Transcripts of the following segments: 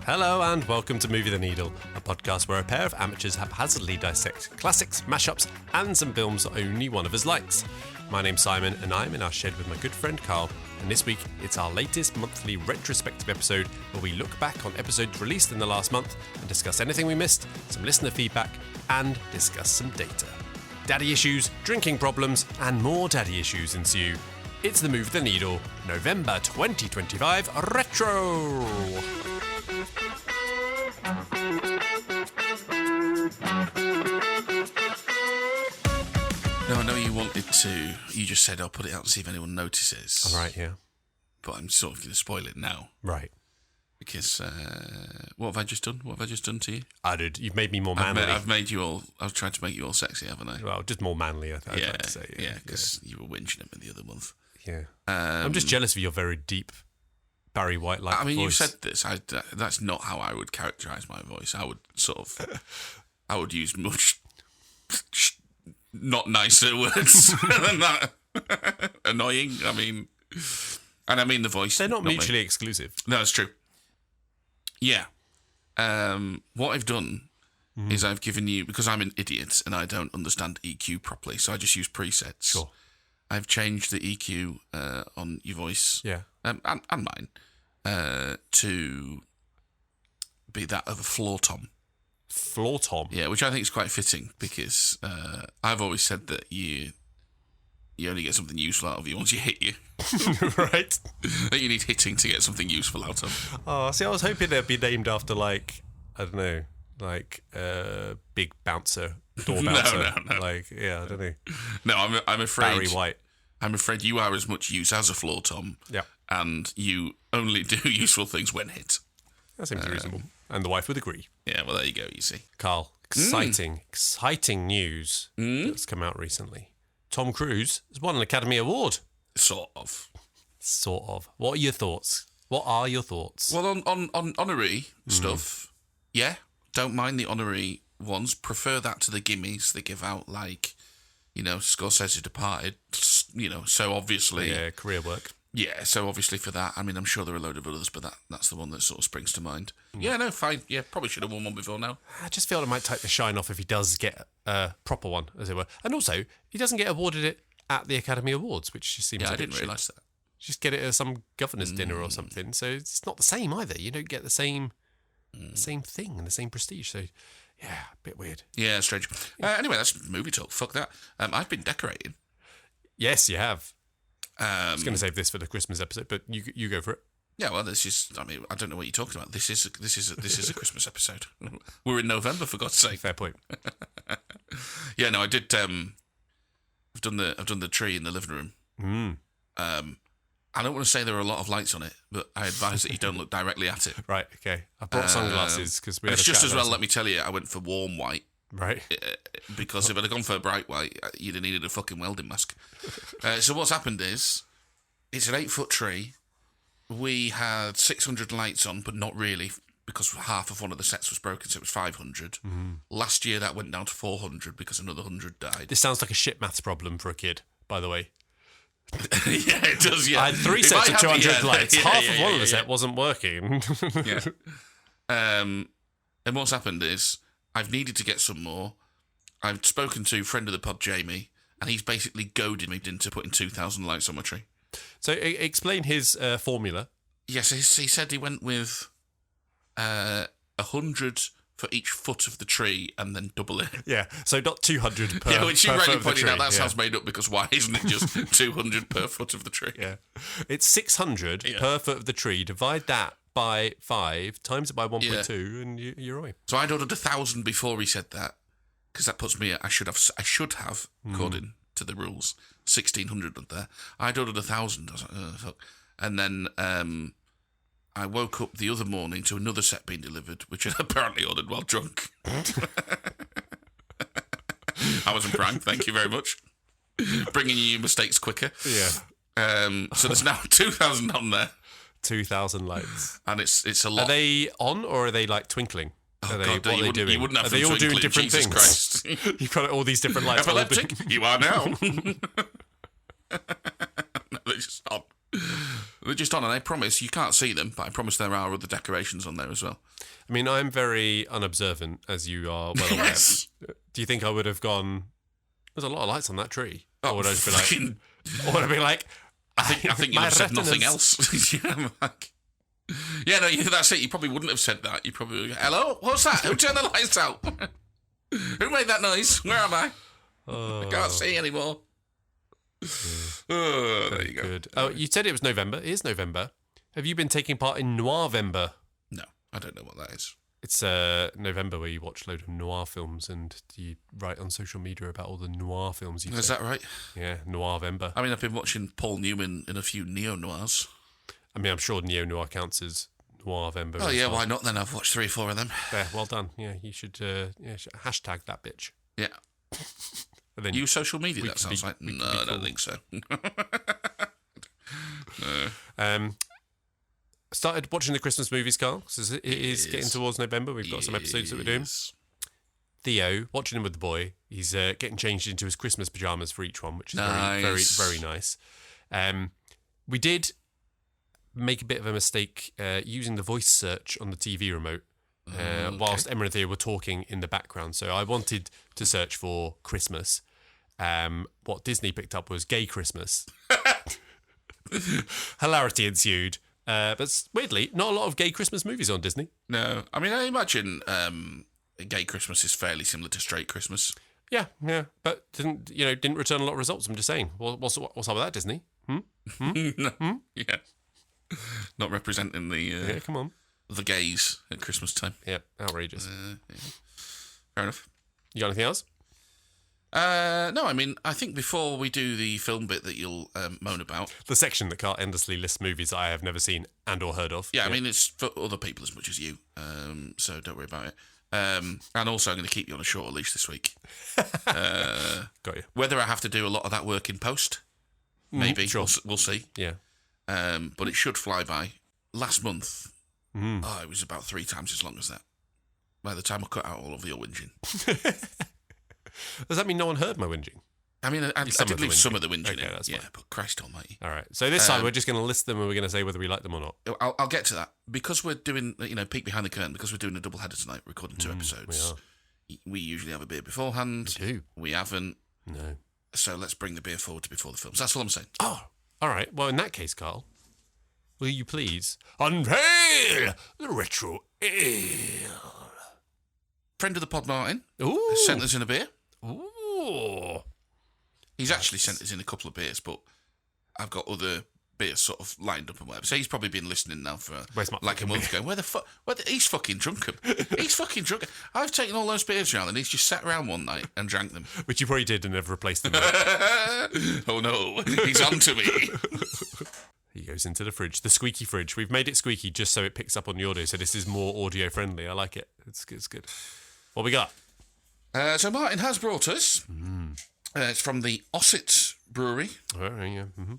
Hello and welcome to Movie the Needle, a podcast where a pair of amateurs haphazardly dissect classics, mashups, and some films that only one of us likes. My name's Simon and I'm in our shed with my good friend Carl, and this week it's our latest monthly retrospective episode where we look back on episodes released in the last month and discuss anything we missed, some listener feedback, and discuss some data. Daddy issues, drinking problems, and more daddy issues ensue. It's the Move the Needle, November 2025 Retro! No, I know you wanted to. You just said I'll put it out and see if anyone notices. All right, yeah. But I'm sort of going to spoil it now. Right. Because, what have I just done? What have I just done to you? You've made me more manly. I've made you all, I've tried to make you all sexy, haven't I? Well, just more manly, I'd like to say. Yeah, because you were whinging at me the other month. Yeah. I'm just jealous of your very deep Barry White-like voice. I mean, you said this. That's not how I would characterise my voice. I would sort of, I would use much not nicer words than that. Annoying, I mean, and I mean the voice. They're not mutually exclusive. No, it's true. Yeah. What I've done is I've given you, because I'm an idiot and I don't understand EQ properly, so I just use presets. Sure. I've changed the EQ on your voice, and mine, to be that of a floor tom. Floor tom? Yeah, which I think is quite fitting because I've always said that you only get something useful out of you once you hit you. Right. That you need hitting to get something useful out of. Oh, see, I was hoping they'd be named after, like, I don't know, like big bouncer, door bouncer. No. Like, yeah, I don't know. No, I'm afraid... Barry White. I'm afraid you are as much use as a floor tom. Yeah. And you only do useful things when hit. That seems reasonable. And the wife would agree. Yeah, well, there you go, you see. Carl, exciting news that's come out recently. Tom Cruise has won an Academy Award. Sort of. What are your thoughts? Well, on honorary stuff, yeah, don't mind the honorary ones. Prefer that to the gimmies they give out, like, Scorsese Departed, so obviously... Yeah, career work. Yeah, so obviously for that, I mean, I'm sure there are a load of others, but that's the one that sort of springs to mind. Yeah, no, fine. Yeah, probably should have won one before now. I just feel it might take the shine off if he does get a proper one, as it were. And also, he doesn't get awarded it at the Academy Awards, which just seems I didn't realise that. Just get it at some governor's dinner or something. So it's not the same either. You don't get the same thing and the same prestige. So, yeah, a bit weird. Yeah, strange. Anyway, that's movie talk. Fuck that. I've been decorating. Yes, you have. I was going to save this for the Christmas episode, but you go for it. Yeah, well, this is. I mean, I don't know what you're talking about. This is a Christmas episode. We're in November, for God's sake. Fair point. Yeah, no, I did. I've done the tree in the living room. I don't want to say there are a lot of lights on it, but I advise that you don't look directly at it. Right. Okay. I brought sunglasses because we. It's just as well. Let me tell you, I went for warm white. Right. Because if I'd have gone for a bright white, you'd have needed a fucking welding mask. So what's happened is, it's an 8-foot tree. We had 600 lights on, but not really, because half of one of the sets was broken, so it was 500. Last year, that went down to 400 because another 100 died. This sounds like a shit maths problem for a kid, by the way. Yeah, it does, yeah. I had 3 sets of 200 lights. Half of one of the set wasn't working. Yeah. And what's happened is, I've needed to get some more. I've spoken to friend of the pod, Jamie, and he's basically goaded me into putting 2,000 lights on my tree. So explain his formula. Yes, he said he went with 100 for each foot of the tree and then double it. Yeah, so not 200 per Yeah, which you rightly pointed out, that yeah. sounds made up because why isn't it just 200 per foot of the tree? Yeah, it's 600 per foot of the tree. Divide that by 5, times it by 1.2, and you're right. So I'd ordered 1,000 before he said that, because that puts me at, I should have, according to the rules, 1,600 up there. I'd ordered 1,000. I was like, oh, fuck. And then I woke up the other morning to another set being delivered, which I'd apparently ordered while drunk. I was in prime, thank you very much. Bringing you mistakes quicker. Yeah. So there's now 2,000 on there. 2,000 lights. And it's a lot. Are they on or are they like twinkling? Oh, God, what are they doing? You wouldn't have are they all doing different Jesus things? Christ. You've got all these different lights. Epileptic? You are now. No, they're just on. They're just on, and I promise you can't see them, but I promise there are other decorations on there as well. I mean, I'm very unobservant, as you are well aware. Yes. Do you think I would have gone, there's a lot of lights on that tree? Oh, or would I just be like, or would I be like, I think you'd have said nothing else. Yeah, I'm like, yeah, no, that's it. You probably wouldn't have said that. You probably would go, hello? What's that? Who turned the lights out? Who made that noise? Where am I? I can't see anymore. Oh, there you go. Good. Oh, you said it was November. It is November. Have you been taking part in Noirvember? No, I don't know what that is. It's November where you watch a load of noir films and you write on social media about all the noir films you've Is seen. that right? Yeah, Noirvember. I mean, I've been watching Paul Newman in a few neo-noirs. I mean, I'm sure neo-noir counts as Noirvember. Oh, yeah, why not then? I've watched 3 or 4 of them. Yeah, well done. Yeah, you should hashtag that bitch. Yeah. And then Use social media, that sounds like. No, I don't think so. No. Started watching the Christmas movies, Carl, because it is getting towards November. We've got some episodes that we're doing. Theo, watching him with the boy, he's getting changed into his Christmas pajamas for each one, which is very, very nice. We did make a bit of a mistake using the voice search on the TV remote whilst Emma and Theo were talking in the background. So I wanted to search for Christmas. What Disney picked up was Gay Christmas. Hilarity ensued. But weirdly, not a lot of gay Christmas movies on Disney. No. I mean, I imagine Gay Christmas is fairly similar to Straight Christmas. Yeah. But didn't return a lot of results. I'm just saying. What's up with that, Disney? No. Yeah. Not representing yeah, come on. The gays at Christmas time. Yeah, outrageous. Yeah. Fair enough. You got anything else? No, I mean, I think before we do the film bit that you'll moan about. The section that Carl endlessly lists movies that I have never seen and or heard of. Yeah, I mean, it's for other people as much as you, so don't worry about it. And also, I'm going to keep you on a shorter leash this week. Got you. Whether I have to do a lot of that work in post, maybe. Sure. We'll see. Yeah. But it should fly by. Last month, it was about 3 times as long as that. By the time I cut out all of your whinging. Does that mean no one heard my whinging? I mean, I did leave some of the whinging Okay, in. that's Yeah, fine. but Christ almighty. All right. So this time we're just going to list them and we're going to say whether we like them or not. I'll get to that. Because we're doing, peek behind the curtain, because we're doing a double header tonight, recording 2 episodes. We usually have a beer beforehand. We do. We haven't. No. So let's bring the beer forward to before the films. That's all I'm saying. Oh, all right. Well, in that case, Carl, will you please unveil the retro ale? Friend of the pod, Martin, Ooh. has sent us in a beer. Ooh. He's actually sent us in a couple of beers, but I've got other beers sort of lined up and whatever. So he's probably been listening now for like a month ago. Where the fuck? He's fucking drunk 'em. He's fucking drunk 'em. I've taken all those beers around and he's just sat around one night and drank them. Which you probably did and never replaced them. Oh no, he's on to me. He goes into the fridge, the squeaky fridge. We've made it squeaky just so it picks up on the audio, so this is more audio friendly. I like it. It's good. What we got? So Martin has brought us. It's from the Ossett Brewery. Oh, yeah. Mm-hmm.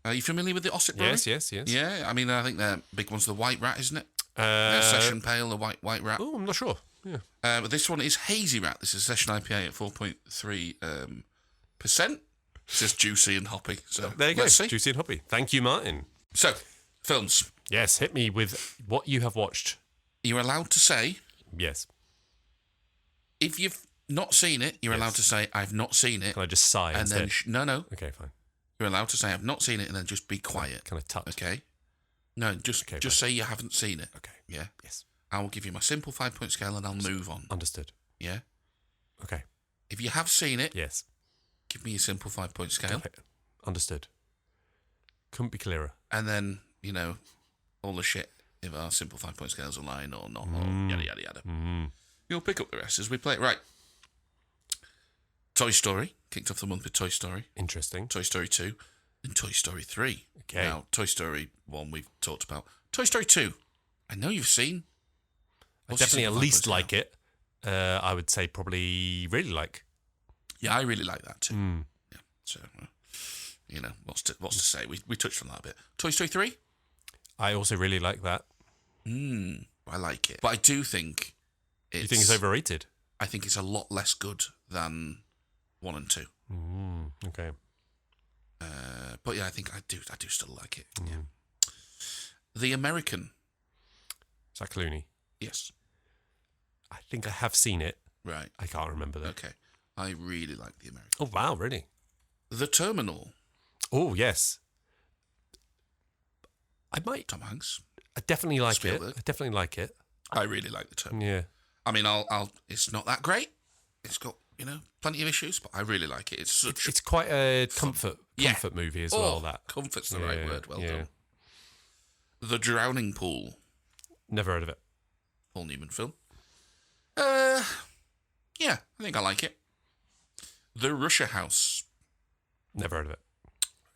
Are you familiar with the Ossett Brewery? Yes. Yeah, I mean, I think their big one's the White Rat, isn't it? Their Session Pale, the White Rat. Oh, I'm not sure. Yeah. But this one is Hazy Rat. This is Session IPA at 4.3%. It says juicy and hoppy. So There you go. let's see. Juicy and hoppy. Thank you, Martin. So, films. Yes, hit me with what you have watched. You're allowed to say, Yes. if you've not seen it, you're allowed to say, I've not seen it. Can I just sigh And instead? then, no. Okay, fine. You're allowed to say, I've not seen it, and then just be quiet. Can I tut? Okay? No, just say you haven't seen it. Okay. Yeah? Yes. I will give you my simple 5-point scale and I'll move on. Understood. Yeah? Okay. If you have seen it, Yes. give me your simple 5-point scale. Okay. Understood. Couldn't be clearer. And then, all the shit, if our simple 5-point scales are lying or not, or yada, yada, yada. You'll pick up the rest as we play it. Right. Toy Story. Kicked off the month with Toy Story. Interesting. Toy Story 2. And Toy Story 3. Okay. Now, Toy Story 1 we've talked about. Toy Story 2. I know you've seen. I What's your definitely at simple least 5-point like it. I would say probably really like. Yeah, I really like that too. Yeah. So, what's to say? We touched on that a bit. Toy Story 3? I also really like that. I like it. But I do think You think it's overrated? I think it's a lot less good than 1 and 2. Okay. But yeah, I think I do still like it. Yeah. The American. Is that Clooney? Yes. I think I have seen it. Right. I can't remember though. Okay. I really like The American. Oh, wow, really? The Terminal. Oh, yes. I might. Tom Hanks. I definitely like Spielberg. it. I definitely like it. I really like The Terminal. Yeah. I mean, I'll. It's not that great. It's got, plenty of issues, but I really like it. It's quite a comfort movie as well. That comfort's the right word. Well yeah. done. The Drowning Pool. Never heard of it. Paul Newman film. Yeah, I think I like it. The Russia House. Never heard of it.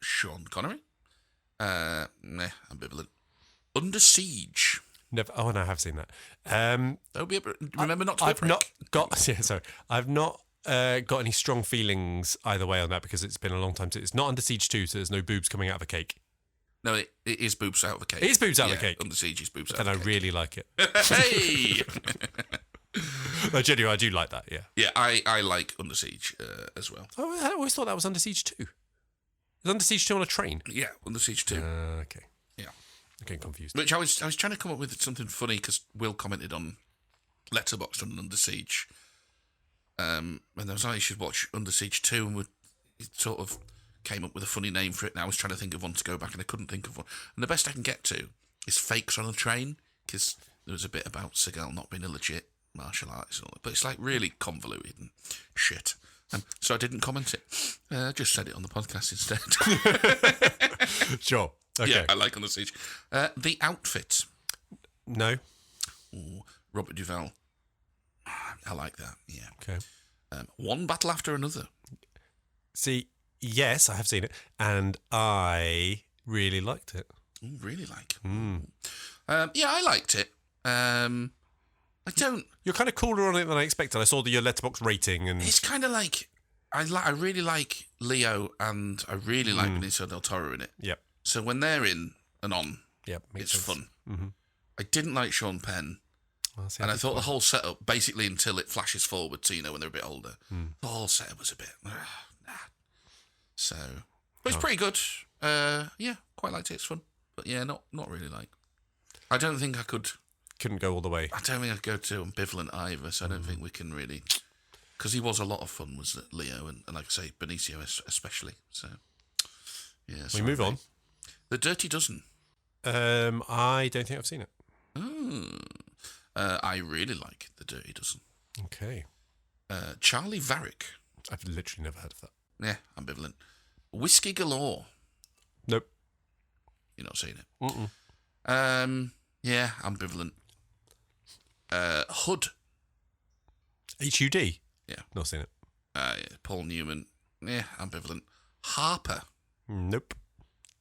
Sean Connery. Ambivalent. Under Siege. Never. Oh no, I have seen that. Remember not to. I've not got. Yeah, sorry. I've not got any strong feelings either way on that because it's been a long time. It's not Under Siege 2, so there's no boobs coming out of a cake. No, it is boobs out of a cake. It is boobs out of a cake. Under Siege is boobs out and of a cake. And I really like it. Hey! No, genuinely, I do like that, yeah. Yeah, I like Under Siege as well. Oh, I always thought that was Under Siege 2. Is Under Siege 2 on a train? Yeah, Under Siege 2. Okay. Yeah. I'm getting confused. Which I was trying to come up with something funny because Will commented on Letterboxd on Under Siege. And there was, you should watch Under Siege 2, and it sort of came up with a funny name for it, and I was trying to think of one to go back, and I couldn't think of one. And the best I can get to is Fakes on a Train, because there was a bit about Seagal not being a legit martial artist, and all that, but it's like really convoluted and shit. So I didn't comment it. I just said it on the podcast instead. Sure. Okay. Yeah, I like Under Siege. The Outfit. No. Ooh, Robert Duvall. I like that, yeah. Okay. One Battle After Another. See, yes, I have seen it, and I really liked it. Ooh, really like. Yeah, I liked it. I don't. You're kind of cooler on it than I expected. I saw your Letterboxd rating, and it's kind of like I really like Leo, and I really like Benicio del Toro in it. Yep. So when they're in and on, yep, it's sense. fun. Mm-hmm. I didn't like Sean Penn, and I thought the whole setup, basically until it flashes forward to when they're a bit older, the whole setup was a bit nah. So, but it's pretty good. Yeah, quite liked it. It's fun, but yeah, not really like. I don't think I could. Couldn't go all the way. I don't think I'd go to ambivalent either, so I don't think we can really... Because he was a lot of fun, was Leo, and like I say, Benicio especially. So, yeah. We move on. The Dirty Dozen. I don't think I've seen it. I really like The Dirty Dozen. Okay. Charlie Varick. I've literally never heard of that. Yeah, ambivalent. Whiskey Galore. Nope. You're not seeing it? Mm-mm. Yeah, ambivalent. Hood. HUD? Yeah. Not seen it. Yeah, Paul Newman. Yeah, ambivalent. Harper. Nope.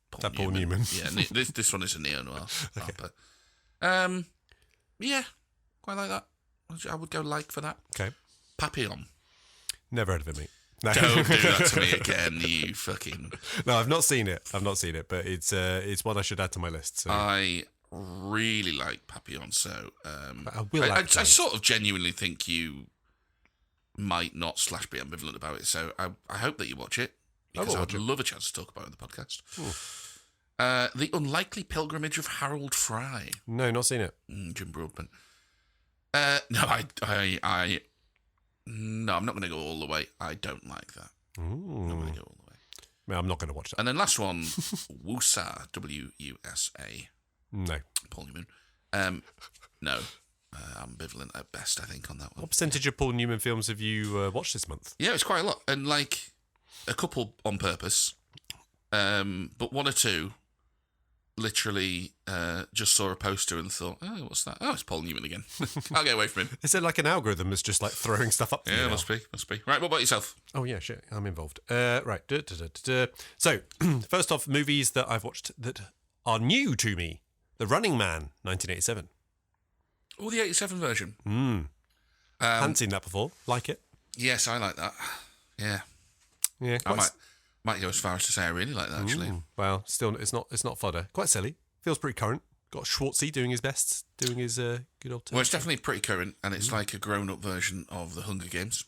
Paul Newman. Yeah, this one is a neo-noir. Okay. Harper. Yeah, quite like that. I would go like for that. Okay. Papillon. Never heard of it, mate. No. Don't do that to me again, you fucking... No, I've not seen it, but it's one I should add to my list. So. I really like Papillon, so... I sort of genuinely think you might not / be ambivalent about it, so I hope that you watch it, because I'd love a chance to talk about it in the podcast. The Unlikely Pilgrimage of Harold Fry. No, not seen it. Jim Broadbent. No, I'm not going to go all the way. I don't like that. I'm not going to go all the way. No, I'm not going to watch that. And then last one, Wusa, W-U-S-A. No. Paul Newman. No. Ambivalent at best, I think, on that one. What percentage of Paul Newman films have you watched this month? Yeah, it's quite a lot. And, like, a couple on purpose. But one or two, literally just saw a poster and thought, oh, what's that? Oh, it's Paul Newman again. I'll get away from him. Is there like an algorithm that's just like throwing stuff up to you now? Must be. Right, what about yourself? Oh, yeah, shit. I'm involved. Right. So, first off, movies that I've watched that are new to me. The Running Man, 1987. Oh, the 87 version. Hadn't seen that before. Like it. Yes, I like that. Yeah. Yeah. I might go as far as to say I really like that, actually. Well, still, it's not fodder. Quite silly. Feels pretty current. Got Schwartzy doing his best, doing his good old turn. Well, it's definitely pretty current, and it's like a grown-up version of The Hunger Games.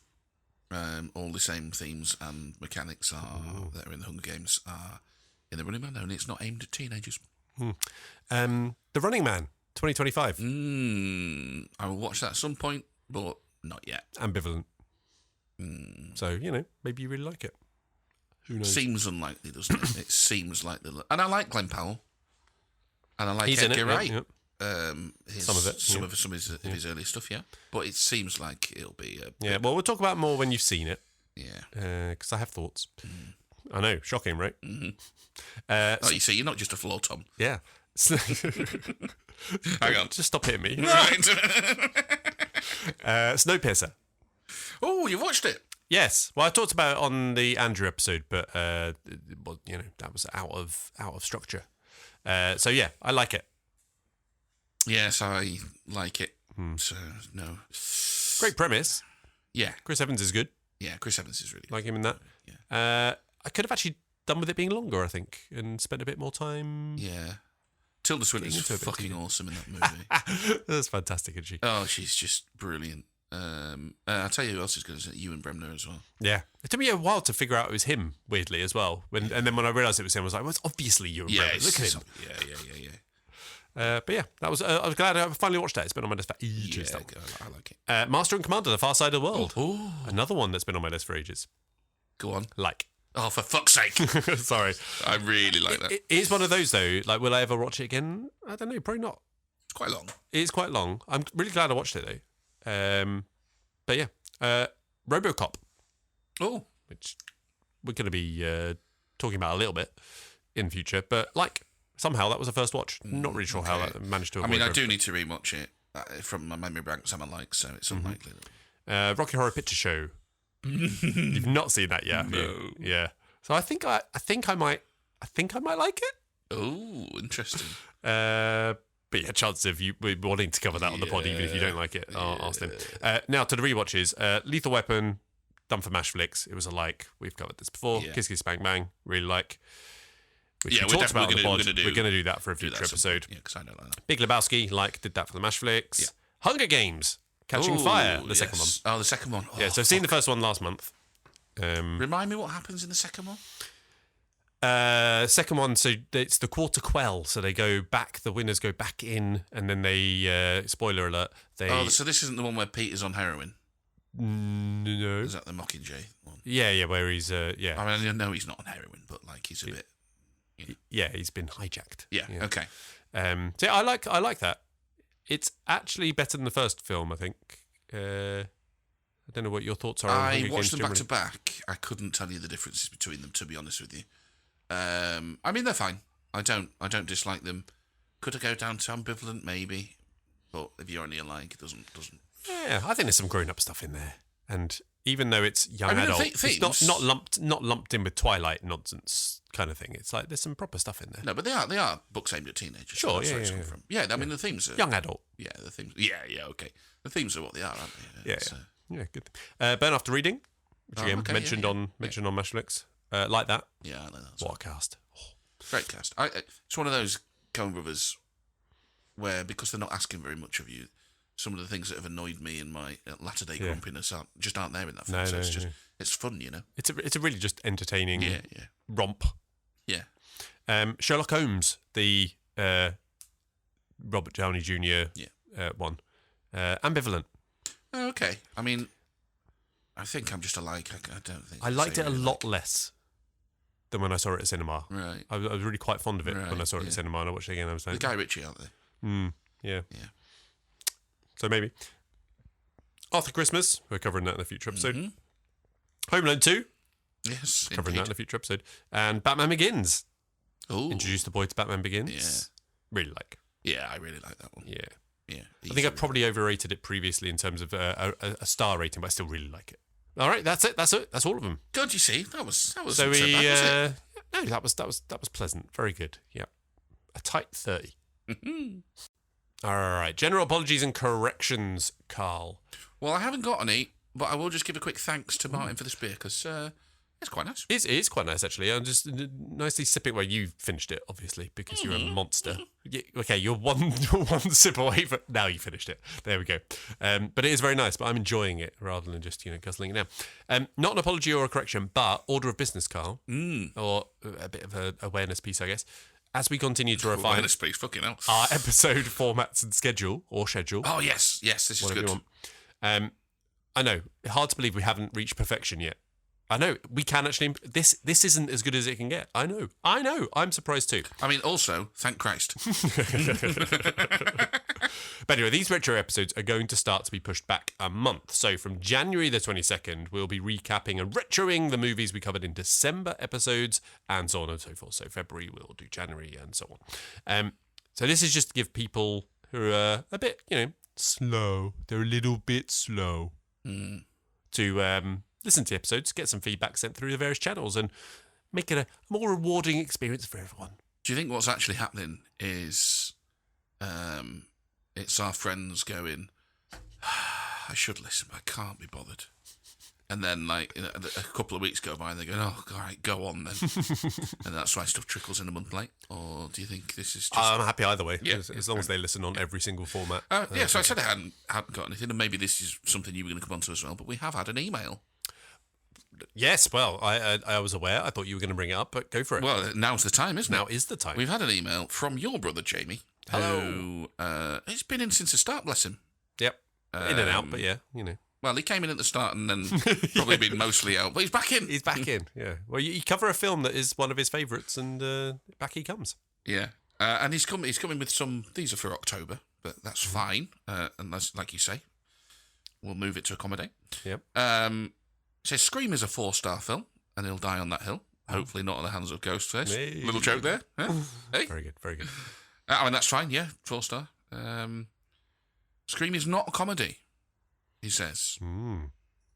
All the same themes and mechanics that are in the Hunger Games are in The Running Man, only it's not aimed at teenagers. The Running Man, 2025. I will watch that at some point, but not yet. Ambivalent. So, maybe you really like it. Who knows? Seems unlikely, doesn't it? It seems like and I like Glenn Powell, and I like He's Edgar in it, Wright. yeah. Some of his early stuff, yeah. But it seems like it'll be. Well, we'll talk about more when you've seen it. Yeah, because I have thoughts. I know, shocking, right? You see, you're not just a floor Tom. Yeah. Hang on, just stop hitting me. Right. Snowpiercer. Oh, you watched it? Yes. Well, I talked about it on the Andrew episode, but that was out of structure. So yeah, I like it. Yes, I like it. So no, great premise. Yeah, Chris Evans is good. Yeah, Chris Evans is really good. Like him in that. Yeah. I could have actually done with it being longer, I think, and spent a bit more time. Yeah. Tilda Swinton's fucking awesome in that movie. That's fantastic, isn't she? Oh, she's just brilliant. I'll tell you who else is good. Is it Ewan Bremner as well? Yeah. It took me a while to figure out it was him, weirdly, as well. And then when I realised it was him, I was like, well, it's obviously Ewan Bremner. Look at him. Yeah. But yeah, that was. I was glad I finally watched that. It's been on my list for ages. Yeah, I like it. Master and Commander: The Far Side of the World. Oh. Another one that's been on my list for ages. Go on. Like. Oh, for fuck's sake! Sorry. I really like that. It is one of those though. Like, will I ever watch it again? I don't know. Probably not. It's quite long. It is quite long. I'm really glad I watched it though. But yeah, RoboCop. Oh, which we're going to be talking about a little bit in future. But like somehow that was a first watch. Not really sure how that managed to. I mean, I do need to rewatch it from my memory banks. I'm like, so it's unlikely. Rocky Horror Picture Show. You've not seen that yet, have you? Yeah. So I think I might like it. Oh, interesting. But yeah, chances of you wanting to cover that on the pod, even if you don't like it, I'll ask them. Now to the rewatches. Lethal Weapon, done for Mash Flicks. It was a like. We've covered this before. Kiss Kiss Bang Bang, really like. Which we talked about on the pod. We're going to do that for a future episode. Yeah, because I don't like that. Big Lebowski, did that for the Mash Flicks. Yeah. Hunger Games, Catching Fire, the second one. Oh, the second one. Yeah, so I've seen the first one last month. Remind me what happens in the second one? Second one, so it's the quarter quell. So they go back, the winners go back in, and then they, spoiler alert, so this isn't the one where Peter's on heroin? No. Is that the Mockingjay one? Yeah, where he's, I mean, I know he's not on heroin, but like he's a bit... Yeah, he's been hijacked. Yeah. Okay. So yeah, I like that. It's actually better than the first film, I think. I don't know what your thoughts are. I watched them back to back. I couldn't tell you the differences between them, to be honest with you. I mean, they're fine. I don't dislike them. Could I go down to ambivalent? Maybe. But if you're only a like, it doesn't. Yeah, I think there's some grown-up stuff in there, and even though it's young adult, it's not lumped in with Twilight nonsense kind of thing. It's like there's some proper stuff in there. No, but they are books aimed at teenagers. Sure, that's where it's come from. Yeah, I mean the themes are young adult. Yeah, the themes. Yeah, okay. The themes are what they are, aren't they? Yeah, good. Burn After Reading, which again mentioned on Mashlix. Like that. Yeah, I like that. What a cast! Great cast. It's one of those Coen Brothers where because they're not asking very much of you, some of the things that have annoyed me in my latter-day grumpiness aren't there in that film. It's fun, you know. It's a really just entertaining romp. Yeah. Sherlock Holmes, the Robert Downey Jr. One. Ambivalent. Oh, okay. I mean, I think I'm just alike. I don't think... I liked it a lot less than when I saw it at cinema. Right. I was really quite fond of it when I saw it at cinema, and I watched it again. I was like... The Guy Ritchie, aren't they? Yeah. So maybe. Arthur Christmas. We're covering that in a future episode. Mm-hmm. Home Alone 2. Yes, covering that in a future episode. And Batman Begins. Oh. Introduce the boy to Batman Begins. Yeah. Really like. Yeah, I really like that one. Yeah. Yeah. I think I probably overrated it previously in terms of a star rating, but I still really like it. All right, that's it. That's all of them. Good, you see, that was. So so bad, no, that was pleasant. Very good. Yeah, a tight 30. All right. General apologies and corrections, Carl. Well, I haven't got any, but I will just give a quick thanks to Martin for this beer because It's quite nice. It is quite nice, actually. I'm just nicely sipping. Well, you finished it, obviously, because you're a monster. Yeah, okay, you're one sip away, but now you finished it. There we go. But it is very nice, but I'm enjoying it rather than just, guzzling it down. Not an apology or a correction, but order of business, Carl, or a bit of an awareness piece, I guess. As we continue to refine awareness piece, fucking hell. our episode formats and schedule. Oh, yes, this is whatever good. You want. I know, hard to believe we haven't reached perfection yet. I know, we can actually... This isn't as good as it can get. I know. I'm surprised too. I mean, also, thank Christ. But anyway, these retro episodes are going to start to be pushed back a month. So from January the 22nd, we'll be recapping and retroing the movies we covered in December episodes and so on and so forth. So February, we'll do January and so on. So this is just to give people who are a bit, slow. They're a little bit slow to... listen to the episodes, get some feedback sent through the various channels and make it a more rewarding experience for everyone. Do you think what's actually happening is it's our friends going, I should listen, but I can't be bothered. And then, a couple of weeks go by and they go, oh, all right, go on then. And that's why stuff trickles in a month late? Or do you think this is just... I'm happy either way, yeah, as long as they listen on every single format. So I said I hadn't got anything, and maybe this is something you were going to come on to as well, but we have had an email. Yes, well, I was aware. I thought you were going to bring it up, but go for it. Well, now's the time, isn't it? Now is the time. We've had an email from your brother, Jamie. Hello. Who, he's been in since the start, bless him. Yep. In and out, but yeah, Well, he came in at the start and then probably been mostly out, but he's back in. He's back in, yeah. Well, you cover a film that is one of his favourites, and back he comes. Yeah. And he's coming with some... These are for October, but that's fine. Unless, like you say, we'll move it to accommodate. Yep. Says Scream is a 4-star film, and he'll die on that hill. Hopefully not on the hands of Ghostface. Hey. Little joke there. Huh? Hey? Very good, very good. I mean, that's fine, yeah, 4-star. Scream is not a comedy, he says.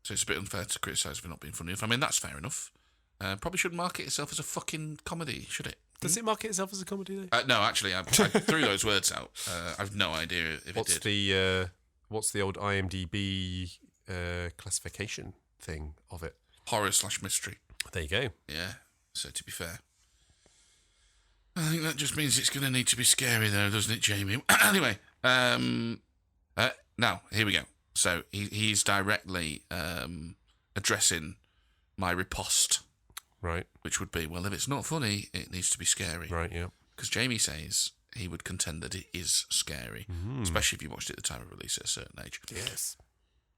So it's a bit unfair to criticise for not being funny enough. I mean, that's fair enough. Probably shouldn't market itself as a fucking comedy, should it? Does it market itself as a comedy, though? No, actually, I threw those words out. I've no idea if it did. What's the old IMDb classification thing of it? Horror/mystery. There you go. Yeah, so to be fair. I think that just means it's going to need to be scary, though, doesn't it, Jamie? Anyway, now, here we go. So he's directly addressing my riposte. Right. Which would be, well, if it's not funny, it needs to be scary. Right, yeah. Because Jamie says he would contend that it is scary, especially if you watched it at the time of release at a certain age. Yes.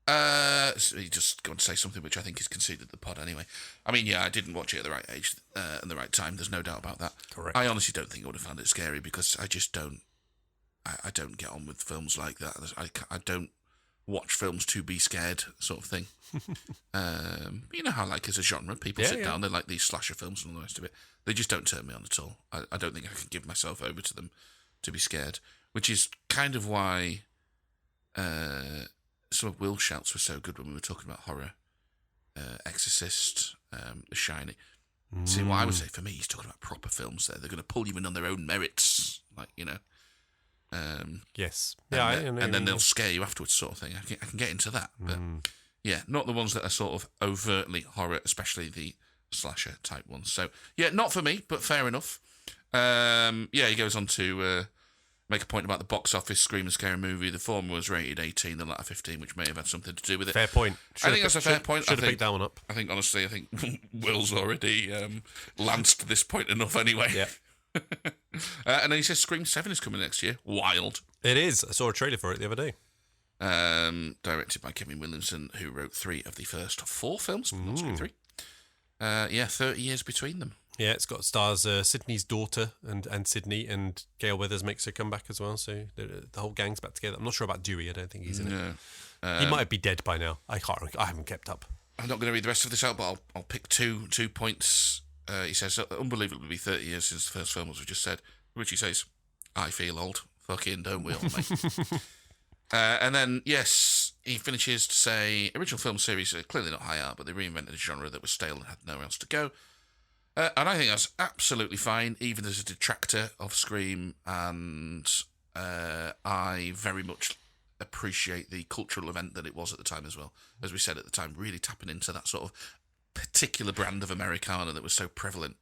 So he just going to say something which I think is conceded the pod anyway. I mean, yeah, I didn't watch it at the right age and the right time. There's no doubt about that. Correct. I honestly don't think I would have found it scary because I just don't. I don't get on with films like that. I don't watch films to be scared, sort of thing. You know how, like, as a genre, people sit down, they like these slasher films and all the rest of it. They just don't turn me on at all. I don't think I can give myself over to them to be scared, which is kind of why some of Will's shouts were so good when we were talking about horror. Exorcist, The Shining. See, what I would say for me, he's talking about proper films there. They're going to pull you in on their own merits, like, yes. And then they'll scare you afterwards, sort of thing. I can get into that, but yeah, not the ones that are sort of overtly horror, especially the slasher type ones. So yeah, not for me, but fair enough. He goes on to make a point about the box office Scream and Scary Movie. The former was rated 18, the latter 15, which may have had something to do with it. Fair point. I think that's a fair point. Should have picked that one up. I think, honestly, Will's already lanced this point enough anyway. Yeah. And then he says Scream 7 is coming next year. Wild. It is. I saw a trailer for it the other day. Directed by Kevin Williamson, who wrote 3 of the first 4 films, not Scream 3. 30 years between them. Yeah, it's got stars Sydney's daughter and Sydney, and Gail Weathers makes her comeback as well, so the whole gang's back together. I'm not sure about Dewey. I don't think he's in it. He might be dead by now. I haven't kept up. I'm not going to read the rest of this out, but I'll pick two points. He says, unbelievably 30 years since the first film, as we just said. Richie says, I feel old. Fucking don't we all, mate? And then, yes, he finishes to say, original film series are clearly not high art, but they reinvented a genre that was stale and had nowhere else to go. And I think that's absolutely fine, even as a detractor of Scream, and I very much appreciate the cultural event that it was at the time as well. As we said at the time, really tapping into that sort of particular brand of Americana that was so prevalent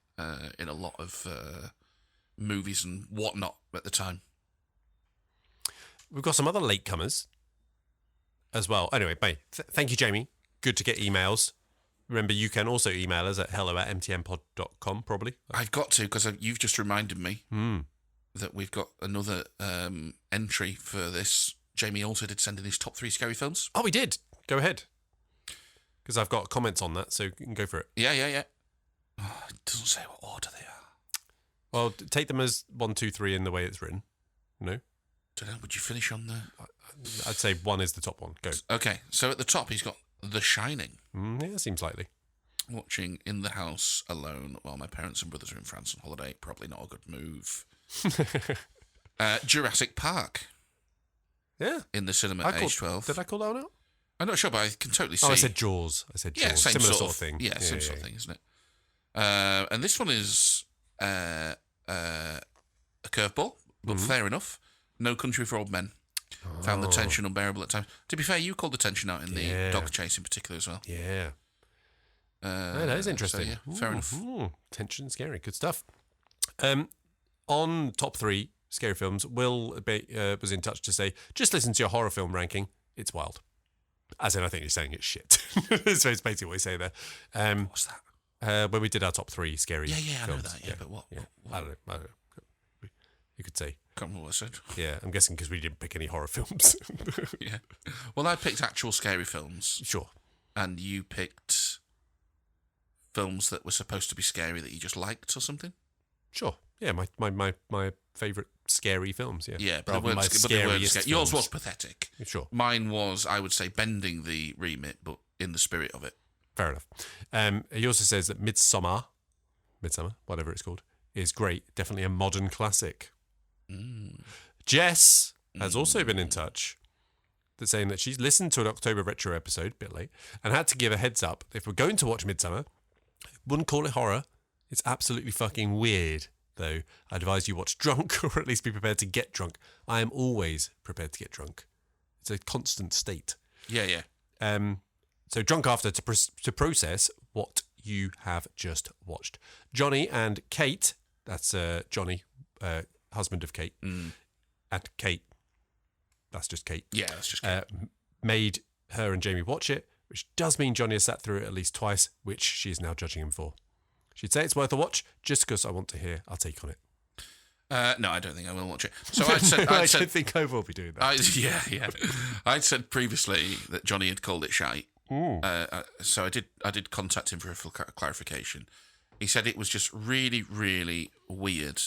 in a lot of movies and whatnot at the time. We've got some other latecomers as well. Anyway, thank you, Jamie. Good to get emails. Remember, you can also email us at hello@mtnpod.com, probably. I've got to, because you've just reminded me that we've got another entry for this. Jamie also did send in his top 3 scary films. Oh, we did. Go ahead. Because I've got comments on that, so you can go for it. Yeah. Oh, it doesn't say what order they are. Well, take them as 1, 2, 3 in the way it's written. No? Don't know. Would you finish on the... I'd say 1 is the top one. Go. Okay, so at the top he's got The Shining. Yeah, seems likely. Watching in the house alone while my parents and brothers are in France on holiday. Probably not a good move. Jurassic Park. Yeah. In the cinema at age 12. Did I call that one out? I'm not sure, but I can totally see. Oh, I said Jaws. Yeah, same Similar sort of thing. Yeah, same sort of thing, isn't it? And this one is a curveball, but fair enough. No Country for Old Men. Found the tension unbearable at times. To be fair, you called the tension out in the dog chase in particular as well. Yeah. That is interesting. So, yeah, fair enough. Tension, scary. Good stuff. On top 3 scary films, Will was in touch to say, just listen to your horror film ranking. It's wild. As in, I think you're saying it's shit. So it's basically what you say there. What's that? When we did our top 3 scary films. I know that. Yeah, but what? I don't know. You could say. Can't remember what I said. Yeah, I'm guessing because we didn't pick any horror films. Yeah. Well, I picked actual scary films. Sure. And you picked films that were supposed to be scary that you just liked or something? Sure. Yeah, my favourite scary films, yeah. Yeah, but they weren't scary. Yours was pathetic. Sure. Mine was, I would say, bending the remit, but in the spirit of it. Fair enough. He also says that Midsummer, whatever it's called, is great. Definitely a modern classic. Jess has also been in touch, saying that she's listened to an October retro episode, a bit late, and had to give a heads up. If we're going to watch Midsummer, wouldn't call it horror. It's absolutely fucking weird, though. I advise you watch drunk, or at least be prepared to get drunk. I am always prepared to get drunk. It's a constant state. Yeah. So drunk after to process what you have just watched. Johnny and Kate, that's Johnny, husband of Kate, and Kate, that's just Kate. Yeah, that's just Kate. Made her and Jamie watch it, which does mean Johnny has sat through it at least twice, which she is now judging him for. She'd say it's worth a watch just because I want to hear our take on it. No, I don't think I will watch it. So I don't think I will be doing that. Yeah. I'd said previously that Johnny had called it shite. So I did contact him for a full clarification. He said it was just really, really weird,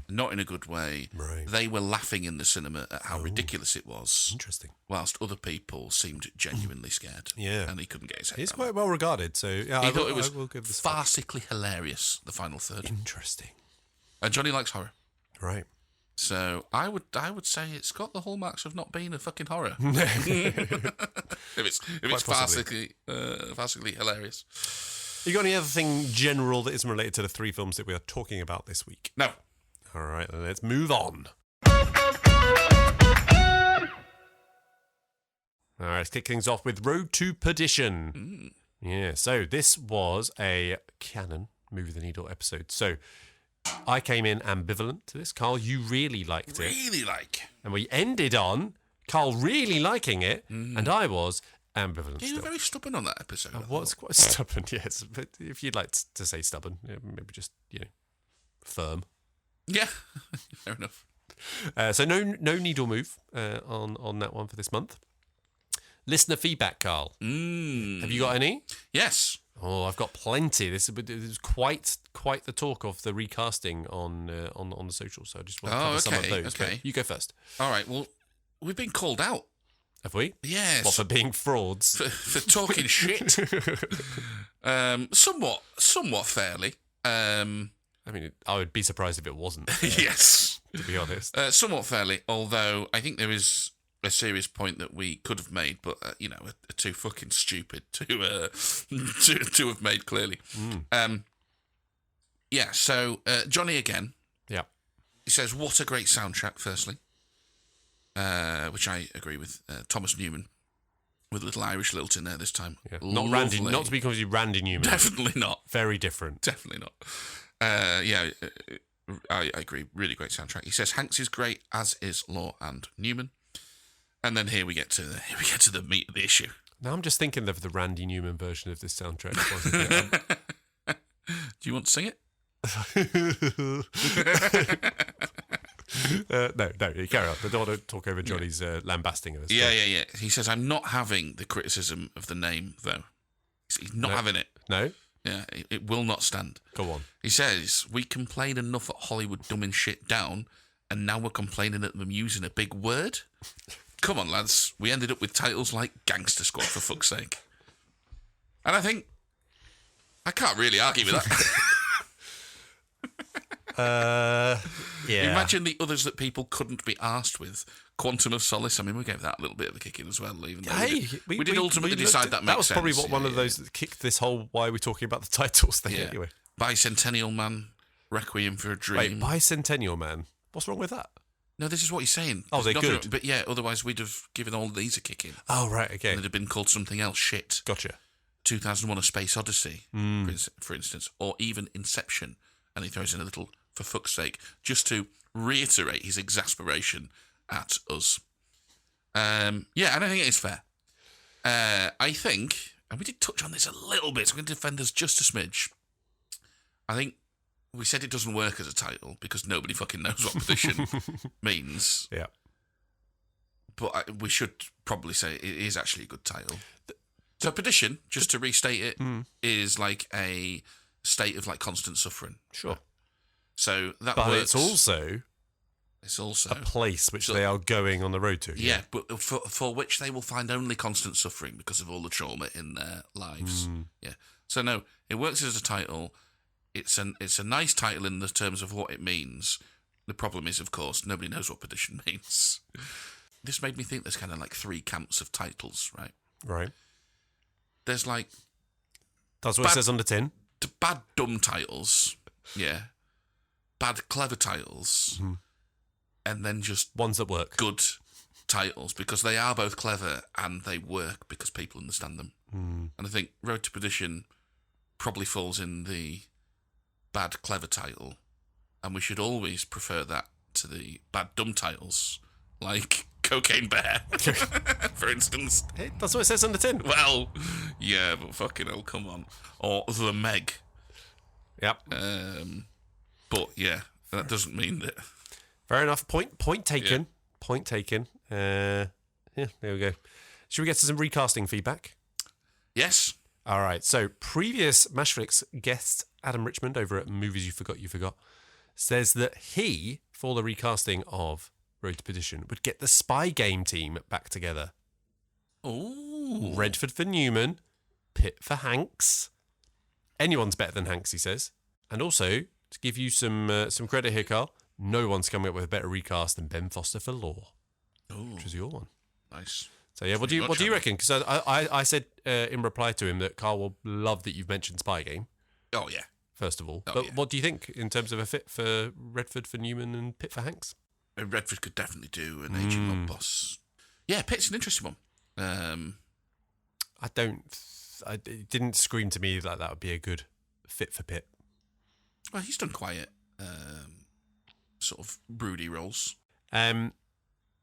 not in a good way. Right. They were laughing in the cinema at how ridiculous it was. Interesting. Whilst other people seemed genuinely scared. Yeah. And he couldn't get his head He's around quite well regarded, so yeah, he thought it was farcically hilarious, the final third. Interesting. And Johnny likes horror. Right. So I would say it's got the hallmarks of not being a fucking horror. if it's farcically hilarious. You got any other thing general that isn't related to the 3 films that we are talking about this week? No. All right, then let's move on. All right, let's kick things off with Road to Perdition. Yeah, so this was a canon Move the Needle episode. So I came in ambivalent to this. Carl, you really liked it. Really like. And we ended on Carl really liking it, and I was ambivalent. You were very stubborn on that episode. I was quite stubborn, yes. But if you'd like to say stubborn, maybe just, firm. Yeah, fair enough. So no needle move on that one for this month. Listener feedback, Carl. Have you got any? Yes. Oh, I've got plenty. This is quite the talk of the recasting on the social. So I just want to cover some of those. Okay. You go first. All right. Well, we've been called out. Have we? Yes. What, for being frauds? For talking shit. Somewhat fairly. I mean, I would be surprised if it wasn't. Yes. To be honest. Somewhat fairly, although I think there is a serious point that we could have made, but, are too fucking stupid to have made clearly. So Johnny again. Yeah. He says, what a great soundtrack, firstly. Which I agree with. Thomas Newman with a little Irish lilt in there this time. Yeah. Not Randy, Lovely. not to be confused with Randy Newman. Definitely not. Very different. Definitely not. I agree. Really great soundtrack. He says Hanks is great, as is Law and Newman. And then here we get to the meat of the issue. Now I'm just thinking of the Randy Newman version of this soundtrack. Do you want to sing it? No, carry on. I don't want to talk over Johnny's lambasting of us. Yeah. He says, I'm not having the criticism of the name, though. He's not having it. No? Yeah, it will not stand. Go on. He says, we complain enough at Hollywood dumbing shit down, and now we're complaining at them using a big word? Come on, lads. We ended up with titles like Gangster Squad, for fuck's sake. And I think I can't really argue with that. Yeah. Imagine the others that people couldn't be arsed with. Quantum of Solace. I mean, we gave that a little bit of a kick in as well. Even though we did ultimately decide that makes sense. That was probably one of those that kicked this whole why we're talking about the titles thing anyway. Bicentennial Man, Requiem for a Dream. Wait, Bicentennial Man? What's wrong with that? No, this is what he's saying. Oh, they're good. But yeah, otherwise we'd have given all of these a kick in. Oh, right, okay. And it'd have been called something else. Shit. Gotcha. 2001 A Space Odyssey, for instance, or even Inception. And he throws in a little, for fuck's sake, just to reiterate his exasperation at us. And I don't think it is fair. I think, and we did touch on this a little bit, so I'm going to defend us just a smidge. I think we said it doesn't work as a title because nobody fucking knows what Perdition means. Yeah. But we should probably say it is actually a good title. So Perdition, just to restate it, is like a state of like constant suffering. Sure. So that but works. It's also a place which they are going on the road to. Yeah, but for which they will find only constant suffering because of all the trauma in their lives. Yeah. So no, it works as a title. It's a nice title in the terms of what it means. The problem is, of course, nobody knows what Perdition means. This made me think there's kind of like three camps of titles, right? Right. There's like... That's what it says on the tin. Bad, dumb titles. Yeah. Bad, clever titles. And then just... ones that work. Good titles, because they are both clever and they work because people understand them. And I think Road to Perdition probably falls in the bad, clever title. And we should always prefer that to the bad, dumb titles, like Cocaine Bear, for instance. That's what it says on the tin. Well, yeah, but fucking hell, come on. Or The Meg. Yep. But yeah, that doesn't mean that... Fair enough. Point taken. Yeah. Point taken. Yeah, there we go. Should we get to some recasting feedback? Yes. All right. So, previous Mashflix guest Adam Richmond over at Movies You Forgot, says that he, for the recasting of Road to Perdition, would get the Spy Game team back together. Ooh. Redford for Newman, Pitt for Hanks. Anyone's better than Hanks, he says. And also, to give you some credit here, Carl, no one's coming up with a better recast than Ben Foster for Law, which was your one. Nice. So yeah, what do you reckon? Because I said in reply to him that Carl will love that you've mentioned Spy Game. Oh yeah. First of all, what do you think in terms of a fit for Redford for Newman and Pitt for Hanks? Redford could definitely do an aging mob boss. Yeah, Pitt's an interesting one. It didn't scream to me that would be a good fit for Pitt. Well, he's done quiet, sort of broody roles.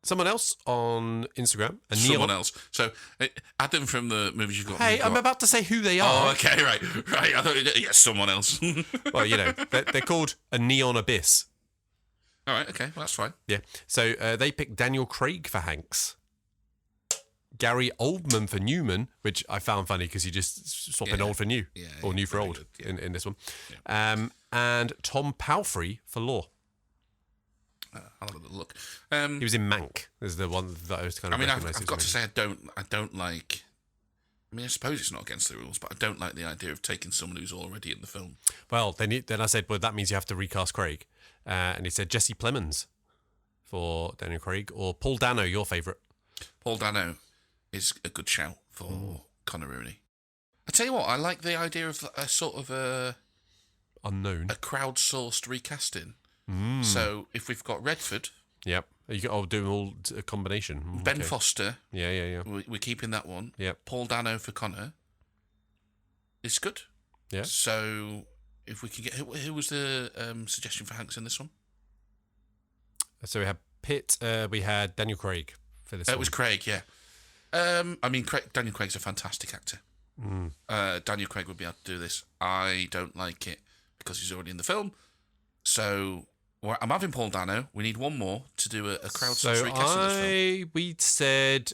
Someone else on Instagram. Someone else. So, Adam from the Movies You've Got. Hey, I'm about to say who they are. Oh, okay, right. I thought, someone else. Well, they're called a Neon Abyss. All right, okay, well, that's fine. Yeah. So they picked Daniel Craig for Hanks, Gary Oldman for Newman, which I found funny because you just swap in old for new, or new for old in this one, and Tom Palfrey for Law. I'll have a look. He was in Mank. Is the one that I was kind of. I've got to say, I don't like. I mean, I suppose it's not against the rules, but I don't like the idea of taking someone who's already in the film. Well, then I said, well, that means you have to recast Craig, and he said Jesse Plemons for Daniel Craig or Paul Dano, your favourite. Paul Dano is a good shout for Conor Rooney. I tell you what, I like the idea of a sort of a unknown, a crowdsourced recasting. So if we've got Redford, yep, I'll do them all a combination. Ben Foster. Yeah. We're keeping that one. Yeah. Paul Dano for Connor. It's good. Yeah. So if we can get who was the suggestion for Hanks in this one? So we had Pitt. We had Daniel Craig for this. It was Craig. Yeah. Daniel Craig's a fantastic actor. Daniel Craig would be able to do this. I don't like it because he's already in the film. So I'm having Paul Dano. We need one more to do a crowdsource recast of this film. We said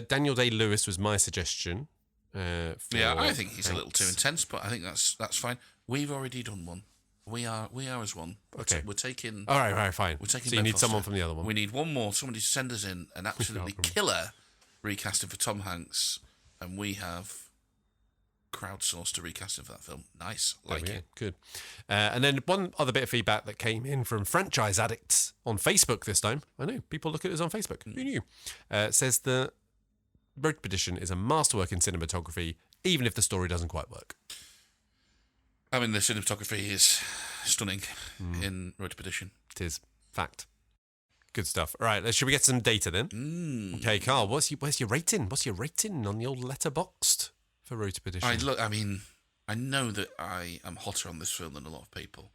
Daniel Day-Lewis was my suggestion. Yeah, I think he's a little too intense, but I think that's fine. We've already done one. We are as one. Okay. We're taking... All right, fine. We're taking so you need someone from the other one. We need one more. Somebody to send us in an absolutely killer recasting for Tom Hanks, and we have crowdsourced a recasting for that film. Nice. Like it. Good. And then one other bit of feedback that came in from Franchise Addicts on Facebook this time. I know, people look at us on Facebook. Who knew? Says that Road to Perdition is a masterwork in cinematography, even if the story doesn't quite work. I mean, the cinematography is stunning in Road to Perdition. It is. Fact. Good stuff. All right, should we get some data then? Okay, Carl, where's your rating? What's your rating on your Letterboxd for Road to Perdition? I know that I am hotter on this film than a lot of people.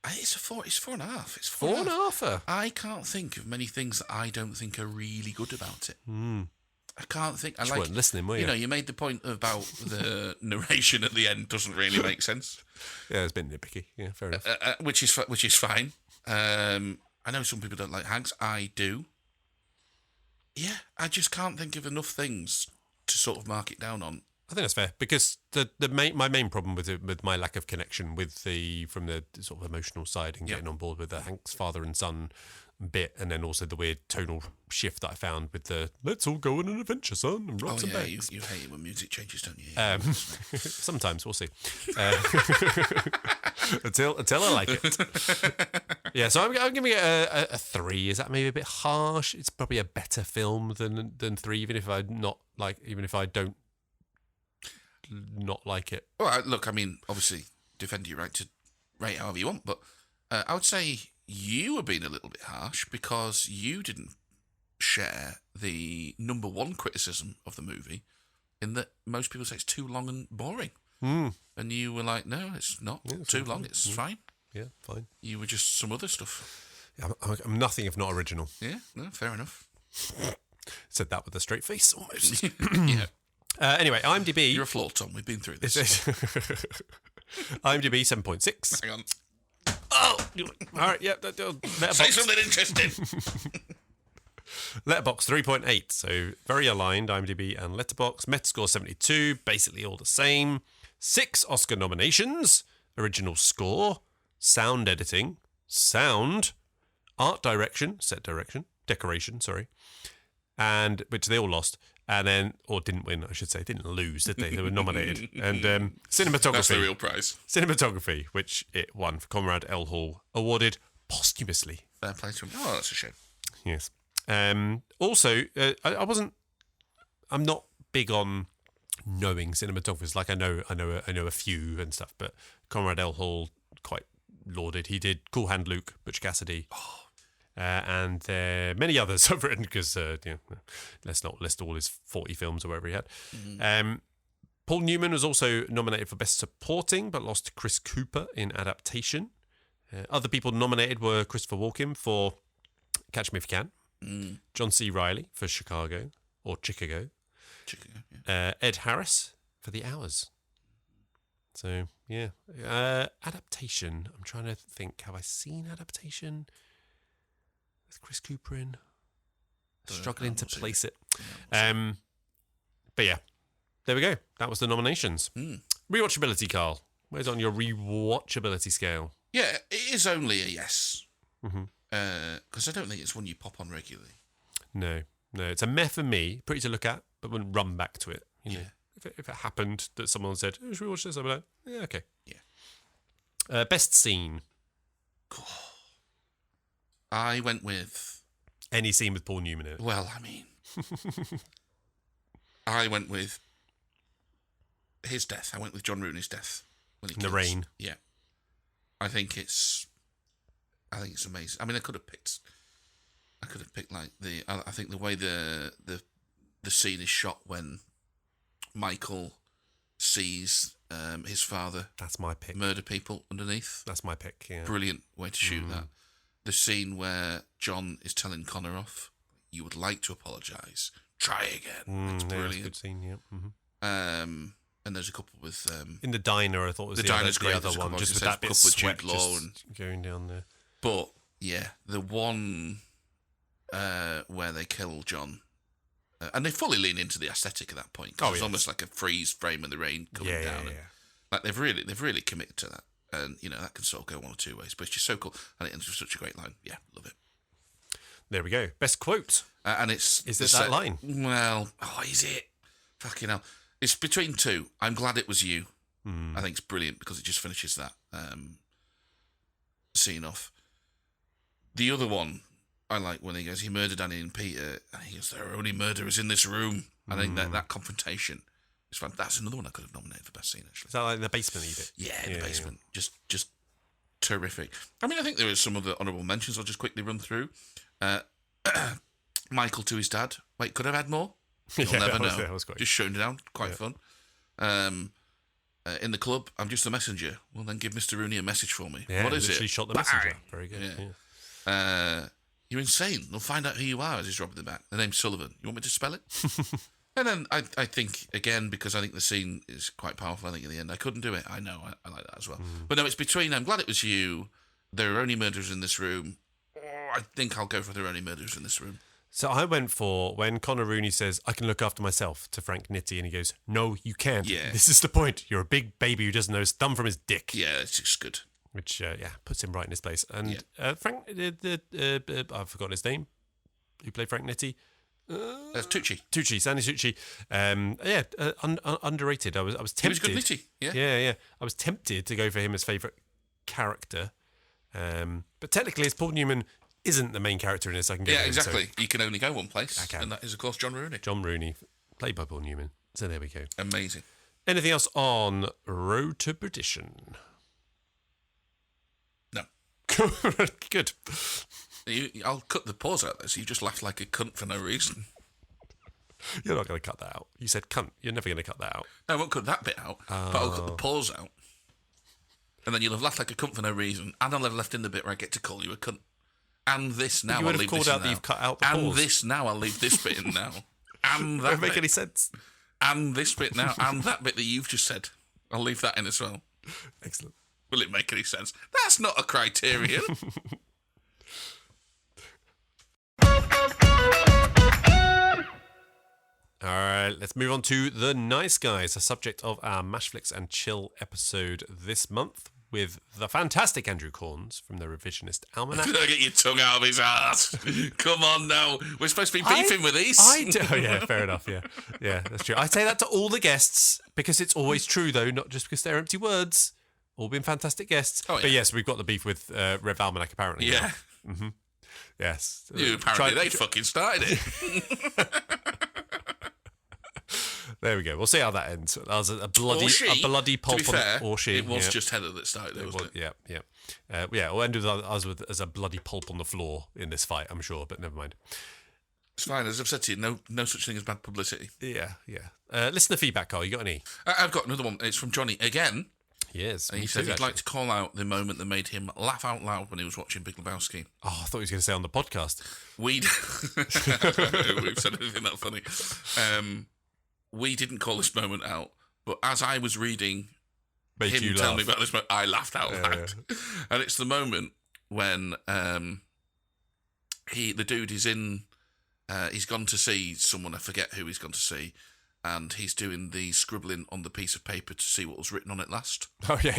It's 4.5. It's 4.5. I can't think of many things that I don't think are really good about it. I can't think. You weren't listening, were you? You know, you made the point about the narration at the end doesn't really make sense. Yeah, it's a bit nitpicky. Yeah, fair enough. Which is fine. I know some people don't like Hanks. I do. Yeah, I just can't think of enough things to sort of mark it down on. I think that's fair because my main problem with my lack of connection with from the sort of emotional side and getting on board with the Hanks father and son bit, and then also the weird tonal shift that I found with the "let's all go on an adventure, son," and rock some bags. You hate it when music changes, don't you? Sometimes we'll see. Until I like it. Yeah, so I'm giving it a 3. Is that maybe a bit harsh? It's probably a better film than 3, even if I don't not like it. Well, look, I mean, obviously, defend your right to rate however you want, but I would say you were being a little bit harsh because you didn't share the number one criticism of the movie in that most people say it's too long and boring. And you were like, no, it's not too long, it's fine. Yeah, fine. You were just some other stuff. Yeah, I'm nothing if not original. Yeah, no, fair enough. Said that with a straight face, almost. Yeah. Anyway, IMDb... You're a flaw, Tom. We've been through this. IMDb 7.6. Hang on. Oh! All right, yeah. Say something interesting. Letterboxd 3.8. So very aligned, IMDb and Letterboxd. Metascore 72. Basically all the same. 6 Oscar nominations. Original score. Sound editing. Sound. Art direction. Set direction. Decoration, sorry. And which they all lost. And then, or didn't win, I should say. Didn't lose, did they? They were nominated. And cinematography. That's the real prize. Cinematography, which it won for Conrad L. Hall, awarded posthumously. Fair play to him. Oh, that's a shame. Yes. Also, I'm not big on knowing cinematographers. Like I know a few and stuff, but Conrad L. Hall, quite lauded. He did Cool Hand Luke, Butch Cassidy. And many others I've written because let's not list all his 40 films or whatever he had. Paul Newman was also nominated for Best Supporting, but lost to Chris Cooper in Adaptation. Other people nominated were Christopher Walken for Catch Me If You Can, John C. Reilly for Chicago, or Chicago, Ed Harris for The Hours. So, yeah. Adaptation. I'm trying to think. Have I seen Adaptation? With Chris Cooper in. Struggling to place it. But yeah, there we go. That was the nominations. Rewatchability, Carl. Where's on your rewatchability scale? Yeah, it is only a yes. Because I don't think it's one you pop on regularly. No. It's a meh for me. Pretty to look at, but wouldn't run back to it. You know, if it happened that someone said, "Oh, should we watch this?" I'd be like, "Yeah, okay." Yeah. Best scene. I went with... Any scene with Paul Newman in it. Well, I mean... I went with his death. I went with John Rooney's death. When he in the rain. Yeah. I think it's amazing. I mean, I could have picked I could have picked like I think the way the scene is shot when Michael sees his father. That's my pick. Murder people underneath. That's my pick. Yeah. Brilliant way to shoot that. The scene where John is telling Connor off, "You would like to apologise. Try again." It's brilliant. That's a good scene. Yeah. And there's a couple with in the diner. I thought was the diner's other, great. the other one, just with that bit of sweat just going down there. But yeah, the one where they kill John, and they fully lean into the aesthetic at that point. It's almost like a freeze frame of the rain coming down. Yeah. Like they've really committed to that, and that can sort of go one or two ways. But it's just so cool, and it ends with such a great line. Yeah, love it. There we go. Best quote. And is it that line? Well, is it? Fucking hell. It's between two. I'm glad it was you. I think it's brilliant because it just finishes that scene off. The other one I like when he goes, he murdered Annie and Peter, and he goes, there are only murderers in this room. I think that confrontation is fun. That's another one I could have nominated for best scene, actually. Is that like in the basement, Edith? Yeah, in the basement. Yeah. Just terrific. I mean, I think there is some other honourable mentions I'll just quickly run through. Michael to his dad. Wait, could I have had more? You'll never know. That was great. Just showing it down. Quite fun. In the club, I'm just a messenger. Well, then give Mr. Rooney a message for me. Yeah, what is it? Shot the messenger. Very good. Yeah. You're insane. They'll find out who you are as he's dropping the back. The name's Sullivan. You want me to spell it? And then I think, again, because I think the scene is quite powerful, I think in the end, I couldn't do it. I know, I like that as well. But no, it's between, I'm glad it was you, there are only murderers in this room, or I think I'll go for there are only murderers in this room. So I went for when Connor Rooney says, I can look after myself, to Frank Nitti, and he goes, no, you can't. Yeah. This is the point. You're a big baby who doesn't know his thumb from his dick. Yeah, it's just good. Which, puts him right in his place. And Frank, I've forgotten his name, who played Frank Nitti. Tucci. Sandy Tucci. Underrated. I was tempted. He was good Nitti, yeah. Yeah. I was tempted to go for him as favourite character. But technically, as Paul Newman isn't the main character in this, I can go for him, exactly. So you can only go one place. And that is, of course, John Rooney. John Rooney, played by Paul Newman. So there we go. Amazing. Anything else on Road to Perdition? No. Good. I'll cut the pause out there, so you just laughed like a cunt for no reason. You're not going to cut that out. You said cunt. You're never going to cut that out. No, I won't cut that bit out, but I'll cut the pause out. And then you'll have laughed like a cunt for no reason, and I'll have left in the bit where I get to call you a cunt. And this now, you I'll would leave have this called out in that now. you've cut out the and pause. This now, I'll leave this bit in now. And that Don't make bit. any sense. And this bit now, and that bit that you've just said. I'll leave that in as well. Excellent. Will it make any sense? That's not a criterion. All right, let's move on to The Nice Guys, the subject of our Mashflix and Chill episode this month with the fantastic Andrew Corns from the Revisionist Almanac. Get your tongue out of his ass. Come on now. We're supposed to be beefing with these. Oh, yeah, fair enough, yeah. Yeah, that's true. I say that to all the guests because it's always true, though, not just because they're empty words. All been fantastic guests. Oh, yeah. But yes, we've got the beef with Rev Almanac, apparently. Yeah. Mm-hmm. Yes. Apparently they fucking started it. There we go. We'll see how that ends. That was a bloody pulp. To be fair, or she. It was just Heather that started it, wasn't it? Yeah. We'll end with us as a bloody pulp on the floor in this fight, I'm sure, but never mind. It's fine. As I've said to you, no such thing as bad publicity. Yeah. Listen to feedback, Carl. You got any? I've got another one. It's from Johnny again. Yes. And he said he'd like to call out the moment that made him laugh out loud when he was watching Big Lebowski. Oh, I thought he was going to say on the podcast. We've said anything that funny. We didn't call this moment out, but as I was reading him tell me about this moment, I laughed out loud. Yeah. And it's the moment when the dude is in, he's gone to see someone, I forget who he's gone to see, and he's doing the scribbling on the piece of paper to see what was written on it last. Oh, yeah.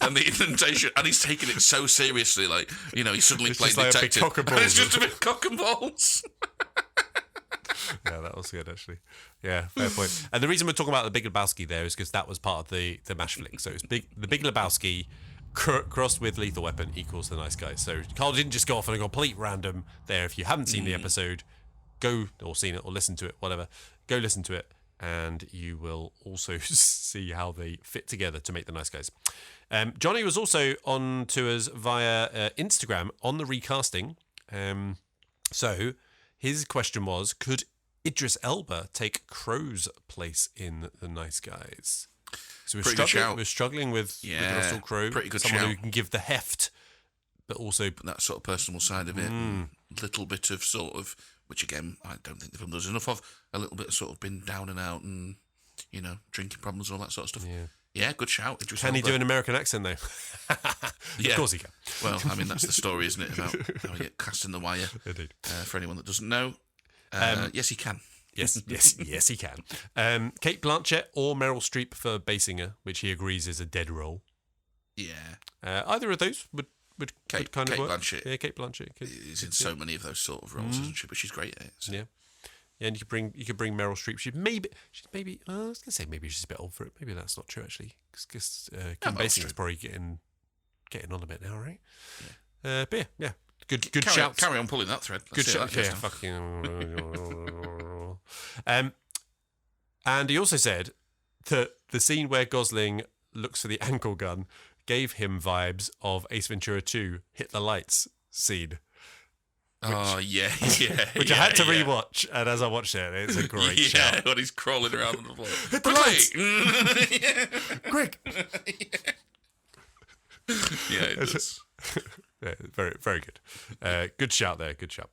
And the indentation, and he's taking it so seriously, like, he suddenly it's played detective. Like and it's just a bit cock and balls. Yeah, that was good, actually. Yeah, fair point. And the reason we're talking about the Big Lebowski there is because that was part of the Mash flick. So it's the Big Lebowski crossed with Lethal Weapon equals The Nice Guys. So Carl didn't just go off on a complete random there. If you haven't seen the episode, go or seen it or listen to it, whatever. Go listen to it, and you will also see how they fit together to make The Nice Guys. Johnny was also on to us via Instagram on the recasting. So his question was, could Idris Elba take Crow's place in The Nice Guys? So we're struggling with Russell Crowe, pretty good someone shout. who can give the heft, but also that sort of personal side of it, and little bit of sort of, which again I don't think the film does enough of, a little bit of sort of been down and out and drinking problems, all that sort of stuff. Yeah, good shout. Can he do an American accent though? Of course he can. Well, I mean that's the story, isn't it, about how he get cast in the wire? Indeed. For anyone that doesn't know, yes he can. Yes, he can. Kate Blanchett or Meryl Streep for Basinger, which he agrees is a dead role. Yeah. Either of those would kind of work. Blanchett. Yeah, Kate Blanchett is in so many of those sort of roles, isn't she? But she's great at it. So. Yeah. Yeah, and you could bring Meryl Streep. She's maybe. I was gonna say maybe she's a bit old for it. Maybe that's not true actually, because Kim Basinger's probably getting on a bit now, right? Yeah. But yeah. Good shout. Carry on pulling that thread. Good shout. Yeah. Fucking. And he also said that the scene where Gosling looks for the ankle gun gave him vibes of Ace Ventura 2 Hit the Lights scene. Which I had to rewatch, and as I watched it, it's a great shout. Yeah, when he's crawling around on the floor. Hit the lights! Quick! Yeah, it does. Yeah, very, very good. Good shout there, good shout.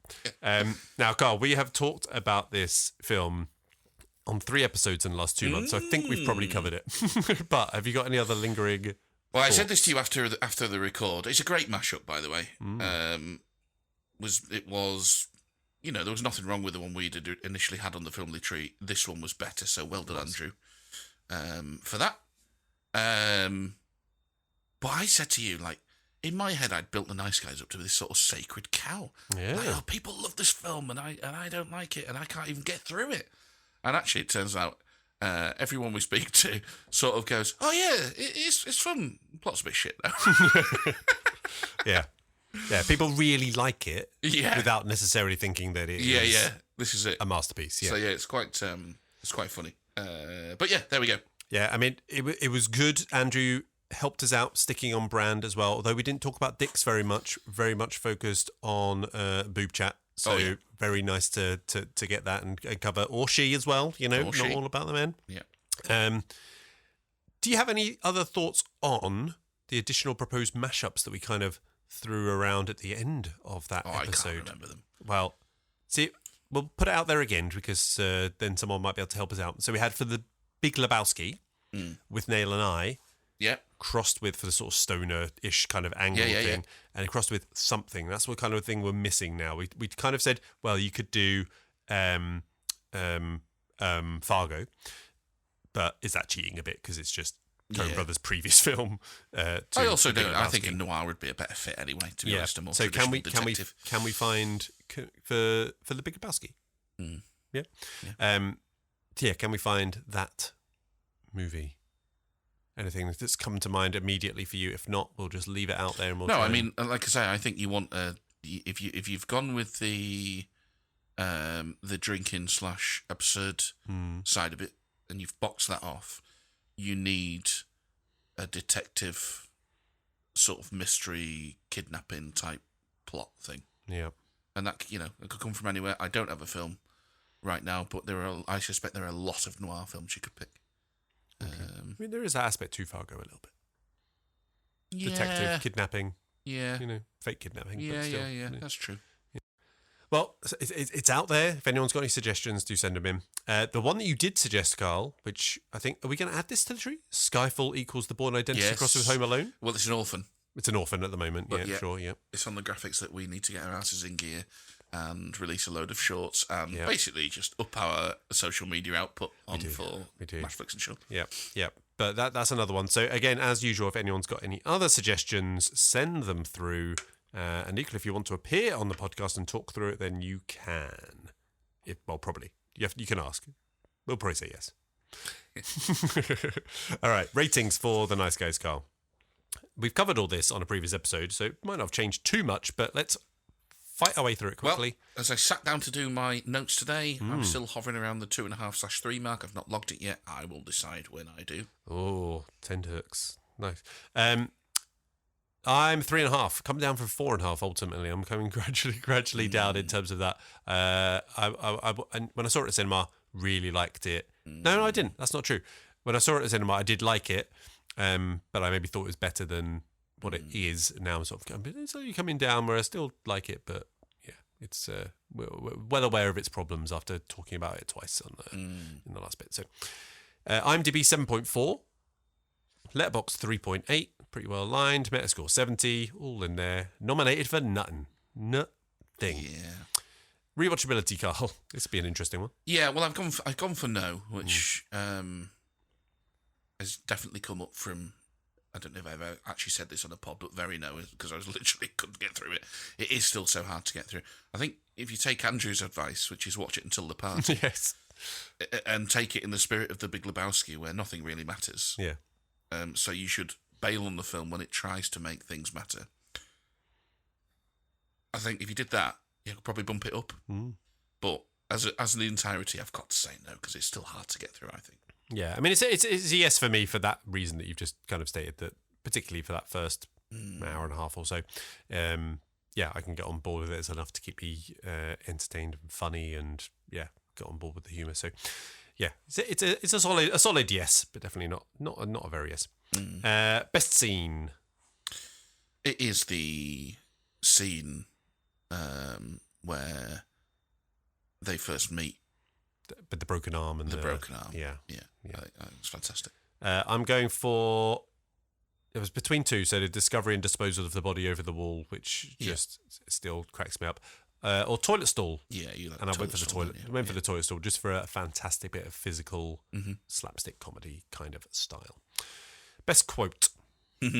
Now, Carl, we have talked about this film on 3 episodes in the last 2 months, so I think we've probably covered it. But have you got any other lingering Well, thoughts? I said this to you after the record. It's a great mashup, by the way. There was nothing wrong with the one we initially had on the Filmly Tree. This one was better, so well done, Andrew, for that. But I said to you, like, in my head, I'd built The Nice Guys up to this sort of sacred cow. Yeah. Like, people love this film, and I don't like it, and I can't even get through it. And actually, it turns out everyone we speak to sort of goes, "Oh yeah, it's fun. Plot's a bit shit though." Yeah. Yeah, people really like it Yeah. without necessarily thinking that it is Yeah. This is it. a masterpiece. Yeah. So yeah, it's quite funny. But yeah, there we go. Yeah, I mean, it was good. Andrew helped us out, sticking on brand as well. Although we didn't talk about dicks very much focused on boob chat. So very nice to get that and cover. Or she as well, not all about the men. Yeah. Do you have any other thoughts on the additional proposed mashups that we kind of threw around at the end of that episode? I can't remember them. Well, see, we'll put it out there again because then someone might be able to help us out. So we had for the Big Lebowski with Nail and I, crossed with for the sort of stoner-ish kind of angle thing, and crossed with something. That's what kind of thing we're missing now. We kind of said, well, you could do Fargo, but is that cheating a bit because it's just Coen Brothers' previous film? I also don't. I think a noir would be a better fit anyway. To be honest, a more traditional detective. Can we find for the Big Lebowski? Yeah. Can we find that movie? Anything that's come to mind immediately for you? If not, we'll just leave it out there. And we'll no, I mean, like I say, I think you want if you've gone with the drinking / absurd side of it, and you've boxed that off, you need a detective sort of mystery kidnapping type plot thing. Yeah, and that it could come from anywhere. I don't have a film right now, but I suspect there are a lot of noir films you could pick. Okay. I mean, there is that aspect to Fargo a little bit. Yeah. Detective kidnapping. Yeah. Fake kidnapping. Yeah, but still, yeah. That's true. Yeah. Well, it's out there. If anyone's got any suggestions, do send them in. The one that you did suggest, Carl, which I think, are we going to add this to the tree? Skyfall equals the Bourne Identity cross with Home Alone? Well, it's an orphan. It's an orphan at the moment. But sure. It's on the graphics that we need to get our asses in gear and release a load of shorts and basically just up our social media output for Netflix and Chill. Yeah. But that's another one. So again, as usual, if anyone's got any other suggestions, send them through. And equally, if you want to appear on the podcast and talk through it, then you can. Probably. You can ask. We'll probably say yes. All right. Ratings for The Nice Guys, Carl. We've covered all this on a previous episode, so it might not have changed too much, but let's fight our way through it quickly. Well, as I sat down to do my notes today, I'm still hovering around the 2.5/3 mark. I've not logged it yet. I will decide when I do. Oh, 10 hooks. Nice. I'm 3.5. Come down from 4.5. Ultimately, I'm coming gradually down in terms of that. And when I saw it at cinema, really liked it. No, I didn't. That's not true. When I saw it at cinema, I did like it, but I maybe thought it was better than what it is. Now I'm sort of coming down where I still like it, but yeah, it's we're well aware of its problems after talking about it twice in the last bit. So, IMDb 7.4. Letterboxd 3.8, pretty well aligned. Metascore 70, all in there. Nominated for nothing. Nothing. Yeah. Rewatchability, Carl. This would be an interesting one. Yeah, well, I've gone for no, which has definitely come up from. I don't know if I've ever actually said this on a pod, but very no, because I was literally couldn't get through it. It is still so hard to get through. I think if you take Andrew's advice, which is watch it until the party, Yes. and take it in the spirit of The Big Lebowski, where nothing really matters. Yeah. So you should bail on the film when it tries to make things matter. I think if you did that, you could probably bump it up. But as an entirety, I've got to say no, because it's still hard to get through, I think. Yeah, I mean, it's a yes for me for that reason that you've just kind of stated, that particularly for that first hour and a half or so. Yeah, I can get on board with it. It's enough to keep me entertained and funny, and yeah, get on board with the humour. So yeah, it's a solid yes, but definitely not a very yes. Best scene. It is the scene where they first meet. But the broken arm and the broken arm. Yeah. It's fantastic. I'm going for. It was between two, so the discovery and disposal of the body over the wall, which just still cracks me up. Or toilet stall. Yeah, you like. And I went for the toilet. I Went for the toilet stall just for a fantastic bit of physical slapstick comedy kind of style. Best quote. What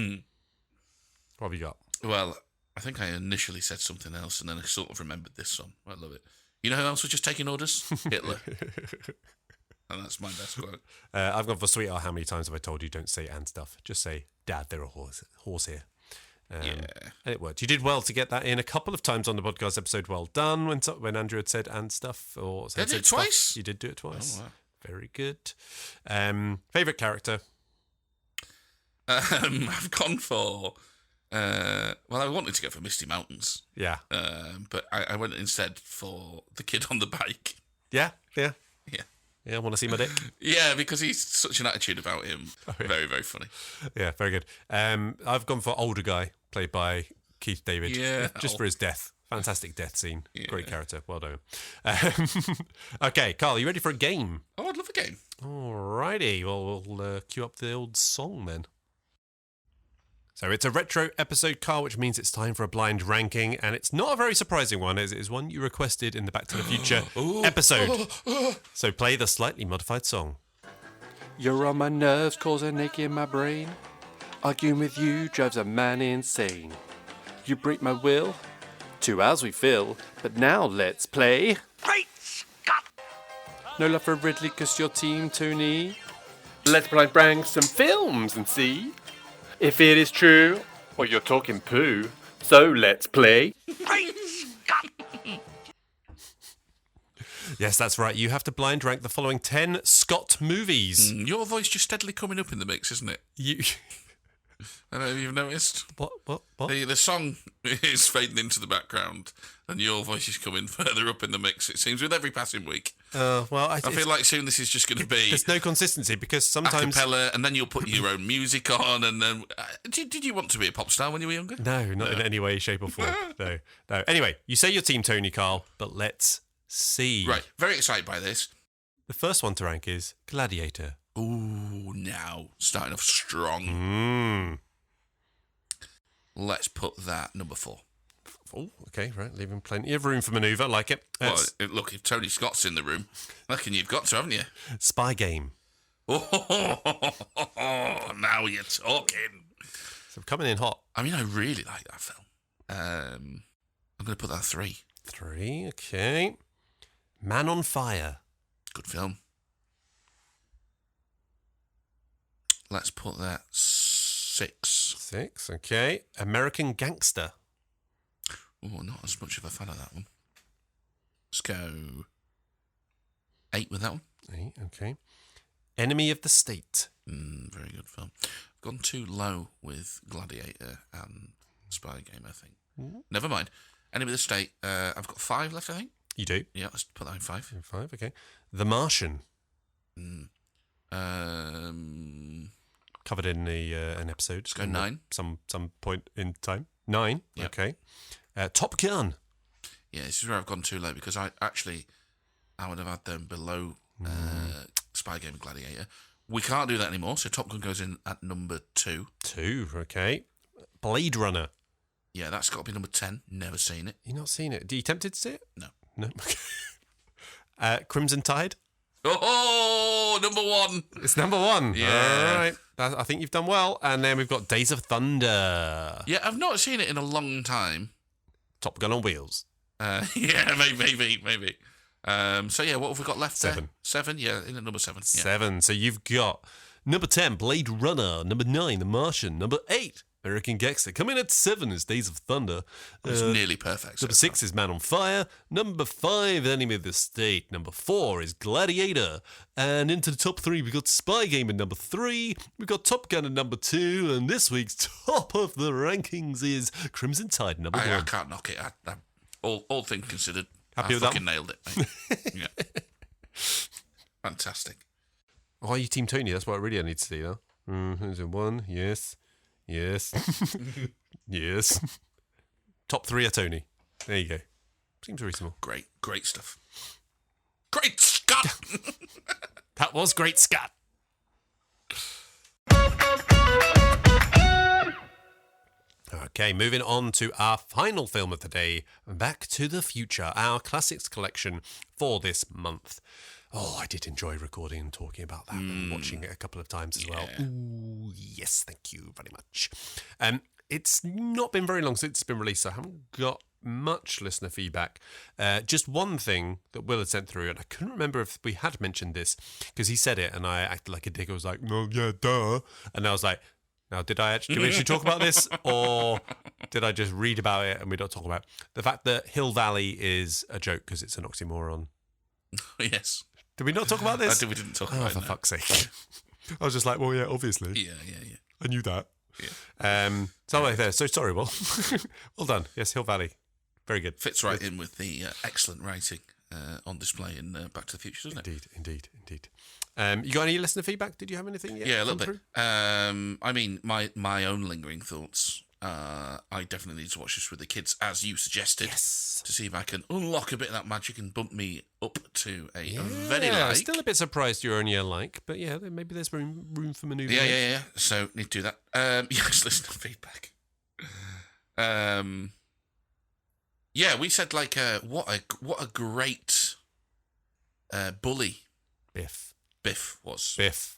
have you got? Well, I think I initially said something else, and then I sort of remembered this one. I love it. You know who else was just taking orders? Hitler. And that's my best quote. I've gone for sweetheart. How many times have I told you don't say and stuff? Just say, Dad, there are horse here. And it worked. You did well to get that in a couple of times on the podcast episode. Well done when Andrew had said and stuff. Or did it twice? Stuff. You did do it twice. Oh, wow. Very good. Favourite character? I've gone for... well, I wanted to go for Misty Mountains. Yeah. But I went instead for the kid on the bike. Yeah. Yeah, I want to see my dick. Yeah, because he's such an attitude about him. Oh, yeah. Very, very funny. Yeah, very good. I've gone for older guy, played by Keith David. Yeah. Just for his death. Fantastic death scene. Yeah. Great character. Well done. Okay, Carl, you ready for a game? Oh, I'd love a game. Alrighty. Well, we'll cue up the old song then. So it's a retro episode, Carl, which means it's time for a blind ranking, and it's not a very surprising one, as it is one you requested in the Back to the Future episode. So play the slightly modified song. You're on my nerves, causing ache in my brain. Arguing with you drives a man insane. You break my will, 2 hours we fill, but now let's play. Great Scott! No love for Ridley, 'cause your team, Tony. Let's blind rank some films and see if it is true, or you're talking poo. So let's play. Great Scott! Yes, that's right. You have to blind rank the following 10 Scott movies. Your voice just steadily coming up in the mix, isn't it? I don't know if you've noticed. What? The song is fading into the background, and your voice is coming further up in the mix, it seems, with every passing week. Well, I feel like soon this is just going to be... There's no consistency, because sometimes... a cappella, and then you'll put your own music on, and then... Did you want to be a pop star when you were younger? No, not in any way, shape or form. No. Anyway, you say your team, Tony, Carl, but let's see. Right, very excited by this. The first one to rank is Gladiator. Ooh, now, starting off strong. Let's put that number 4. Oh, okay, right. Leaving plenty of room for manoeuvre. Like it. Well, look, if Tony Scott's in the room, I reckon you've got to, haven't you? Spy Game. Oh, now you're talking. So coming in hot. I mean, I really like that film. I'm going to put that 3. 3, okay. Man on Fire. Good film. Let's put that 6. 6, okay. American Gangster. Oh, not as much of a fan of that one. Let's go 8 with that one. 8, okay. Enemy of the State. Very good film. gone too low with Gladiator and Spy Game, I think. Never mind. Enemy of the State, I've got 5 left, I think. You do? Yeah, let's put that in 5. 5, okay. The Martian. Covered in an episode. Let's go 9. Some point in time. 9, Yep. okay. Top Gun. Yeah, this is where I've gone too low because I would have had them below Spy Game and Gladiator. We can't do that anymore, so Top Gun goes in at number 2. 2, okay. Blade Runner. Yeah, that's got to be number 10. Never seen it. You've not seen it? Are you tempted to see it? No. No? Okay. Crimson Tide. Oh, number 1. It's number 1. Yeah. All right. I think you've done well. And then we've got Days of Thunder. Yeah, I've not seen it in a long time. Top Gun on Wheels. Yeah, maybe. So yeah, what have we got left 7. there? 7, yeah, in at number 7. Yeah. 7. So you've got number 10, Blade Runner. Number 9, The Martian. Number 8, American Gangster. Coming at 7 is Days of Thunder. It's nearly perfect. Number 6 is Man on Fire. Number 5, Enemy of the State. Number 4 is Gladiator. And into the top 3, we've got Spy Game at number 3. We've got Top Gun at number 2. And this week's top of the rankings is Crimson Tide, number 1. I can't knock it. All things considered, Happy I with that fucking nailed it, mate. Yeah. Fantastic. Oh, are you Team Tony? That's what I really need to see, though. Here's a 1. Yes. Yes. Top 3 are Tony. There you go. Seems reasonable. Great stuff. Great Scott! That was great, Scott. Okay, moving on to our final film of the day, Back to the Future, our classics collection for this month. Oh, I did enjoy recording and talking about that and watching it a couple of times as well. Ooh, yes, thank you very much. It's not been very long since it's been released, so I haven't got much listener feedback. Just one thing that Will had sent through, and I couldn't remember if we had mentioned this, because he said it and I acted like a dick. I was like, no, yeah, duh. And I was like, now, did we actually talk about this, or did I just read about it and we don't talk about it? The fact that Hill Valley is a joke because it's an oxymoron. Yes. Did we not talk about this? We didn't talk Oh, about it. for no. fuck's sake. I was just like, well, yeah, obviously. Yeah. I knew that. Yeah. So right there. So sorry, Will. Well done. Yes, Hill Valley. Very good. Fits right in with the excellent writing on display in Back to the Future, doesn't it? Indeed. You got any listener feedback? Did you have anything yet? Yeah, a little come bit. through? I mean, my own lingering thoughts. I definitely need to watch this with the kids, as you suggested, to see if I can unlock a bit of that magic and bump me up to a very I'm like. still a bit surprised you're only a like, but yeah, maybe there's room for manoeuvre. Yeah. So need to do that. Yes, listener feedback. Yeah, we said like what a great bully Biff was. Biff.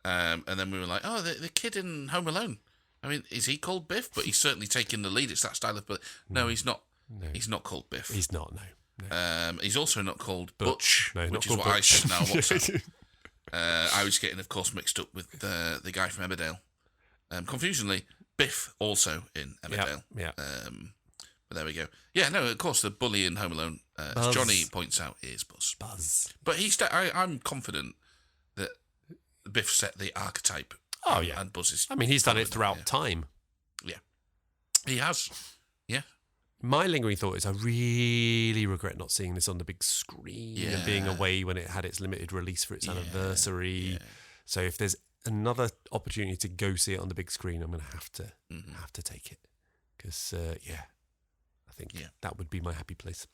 And then we were like, oh, the kid in Home Alone. I mean, is he called Biff? But he's certainly taking the lead. It's that style of bully. No, he's not. No. He's not called Biff. He's not, no. He's also not called Butch, No, which not is what called I Butch. said now. What's that? I was getting, of course, mixed up with the guy from Emmerdale. Confusingly, Biff also in Emmerdale. Yeah. But there we go. Yeah, no, of course, the bully in Home Alone, as Johnny points out, is Buzz. But I'm confident that Biff set the archetype. Oh, yeah. And Buzz is. I mean, he's done it throughout time. Yeah. He has. Yeah. My lingering thought is I really regret not seeing this on the big screen and being away when it had its limited release for its anniversary. Yeah. So if there's another opportunity to go see it on the big screen, I'm going to have to take it. Because, I think that would be my happy place.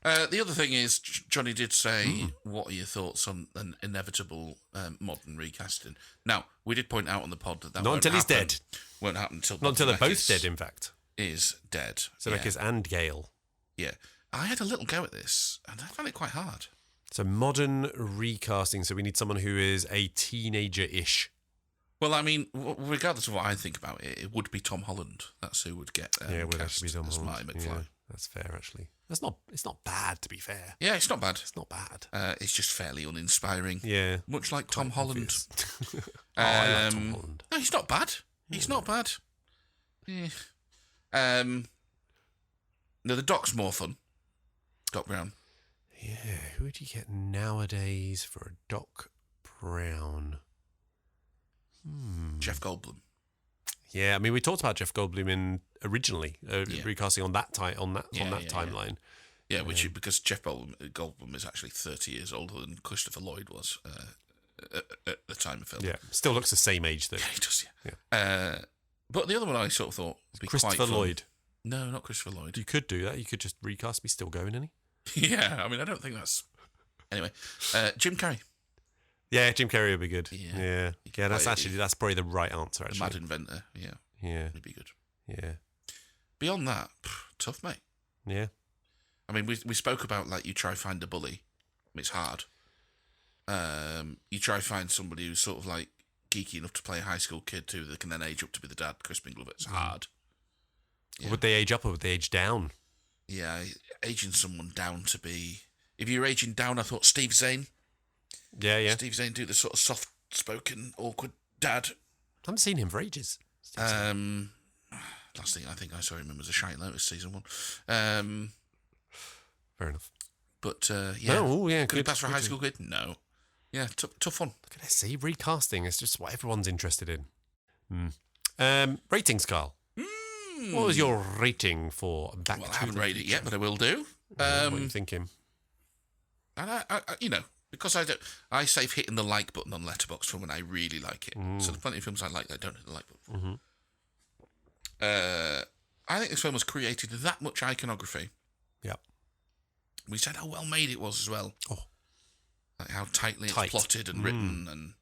The other thing is, Johnny did say, what are your thoughts on an inevitable modern recasting? Now, we did point out on the pod that not until he's dead. Won't happen until not until they're both dead, in fact. Is dead. Zemeckis and Gale. Yeah. I had a little go at this, and I found it quite hard. So modern recasting, so we need someone who is a teenager-ish. Well, I mean, regardless of what I think about it, it would be Tom Holland. That's who would get it would cast be Tom as Holland. Marty McFly. Yeah, that's fair, actually. It's not bad, to be fair. Yeah, it's not bad. It's not bad. It's just fairly uninspiring. Yeah. Much like Tom Holland. I love Tom Holland. No, he's not bad. He's not bad. Yeah. No, the Doc's more fun. Doc Brown. Yeah, who would you get nowadays for a Doc Brown? Jeff Goldblum. Yeah, I mean, we talked about Jeff Goldblum originally recasting on that timeline. Yeah, because Jeff Goldblum is actually 30 years older than Christopher Lloyd was at the time of film. Yeah, still looks the same age though. Yeah, he does. Yeah. But the other one I sort of thought would be Christopher quite fun. Lloyd. No, not Christopher Lloyd. You could do that. You could just recast me. Still going, isn't he? Yeah, I mean, I don't think that's. Anyway, Jim Carrey. Yeah, Jim Carrey would be good. Yeah. Yeah. That's probably the right answer. Actually, The Mad Inventor. Yeah, he'd be good. Yeah. Beyond that, tough, mate. Yeah. I mean, we spoke about like you try find a bully. It's hard. You try find somebody who's sort of like geeky enough to play a high school kid too that can then age up to be the dad. Crispin Glover. It's hard. Yeah. Would they age up or would they age down? Yeah, aging someone down to be. If you're aging down, I thought Steve Zahn. Yeah. Steve Zahn do the sort of soft-spoken, awkward dad. I haven't seen him for ages. Last thing I think I saw him in was a Shite Lotus season 1. Fair enough. But could he pass for a high school kid? No. Yeah, tough one. Look at this. See, recasting is just what everyone's interested in. Ratings, Carl. What was your rating for Back to the Future? I haven't rated it yet, but I will do. What are you thinking? And I because I save hitting the like button on Letterboxd from when I really like it. So there's plenty of films I like that I don't hit the like button for. I think this film was created that much iconography. Yep. We said how well made it was as well. Oh. Like how tightly it's plotted and written, and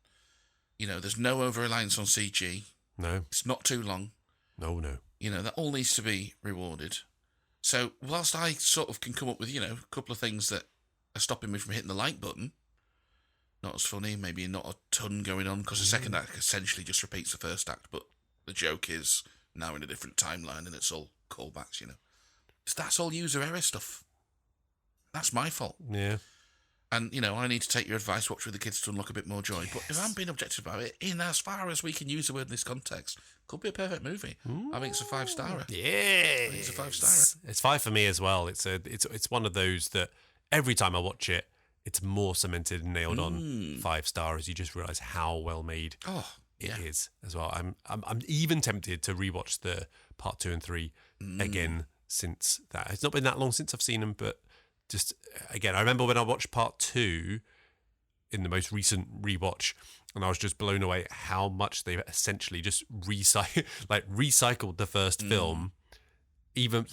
there's no over-reliance on CG. No. It's not too long. No. That all needs to be rewarded. So whilst I sort of can come up with, a couple of things that are stopping me from hitting the like button, not as funny, maybe not a ton going on, because the second act essentially just repeats the first act, but the joke is now in a different timeline and it's all callbacks, That's all user error stuff. That's my fault. Yeah. And, I need to take your advice, watch with the kids to unlock a bit more joy. Yes. But if I'm being objective about it, in as far as we can use the word in this context, could be a perfect movie. I think it's a 5-starrer. Yeah. I think it's a 5-starrer. It's 5 for me as well. It's one of those that every time I watch it, it's more cemented and nailed on 5-star as you just realise how well made it is as well. I'm even tempted to rewatch the part 2 and 3 again since that. It's not been that long since I've seen them, but just again, I remember when I watched part 2 in the most recent rewatch, and I was just blown away at how much they've essentially just recycled the first film. Even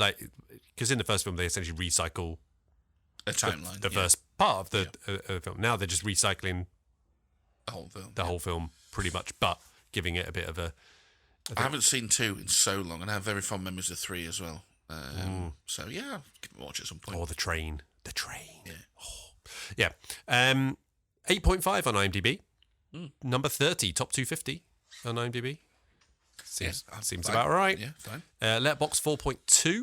because in the first film they essentially recycle a timeline, the first part of the film. Now they're just recycling the whole film, pretty much, but giving it a bit of a. I haven't seen 2 in so long, and I have very fond memories of 3 as well. So yeah, give it a watch at some point. Or the train. Yeah. 8.5 on IMDb. Number 30, top 250 on IMDb. Seems about right. Yeah, fine. Letterboxd 4.2.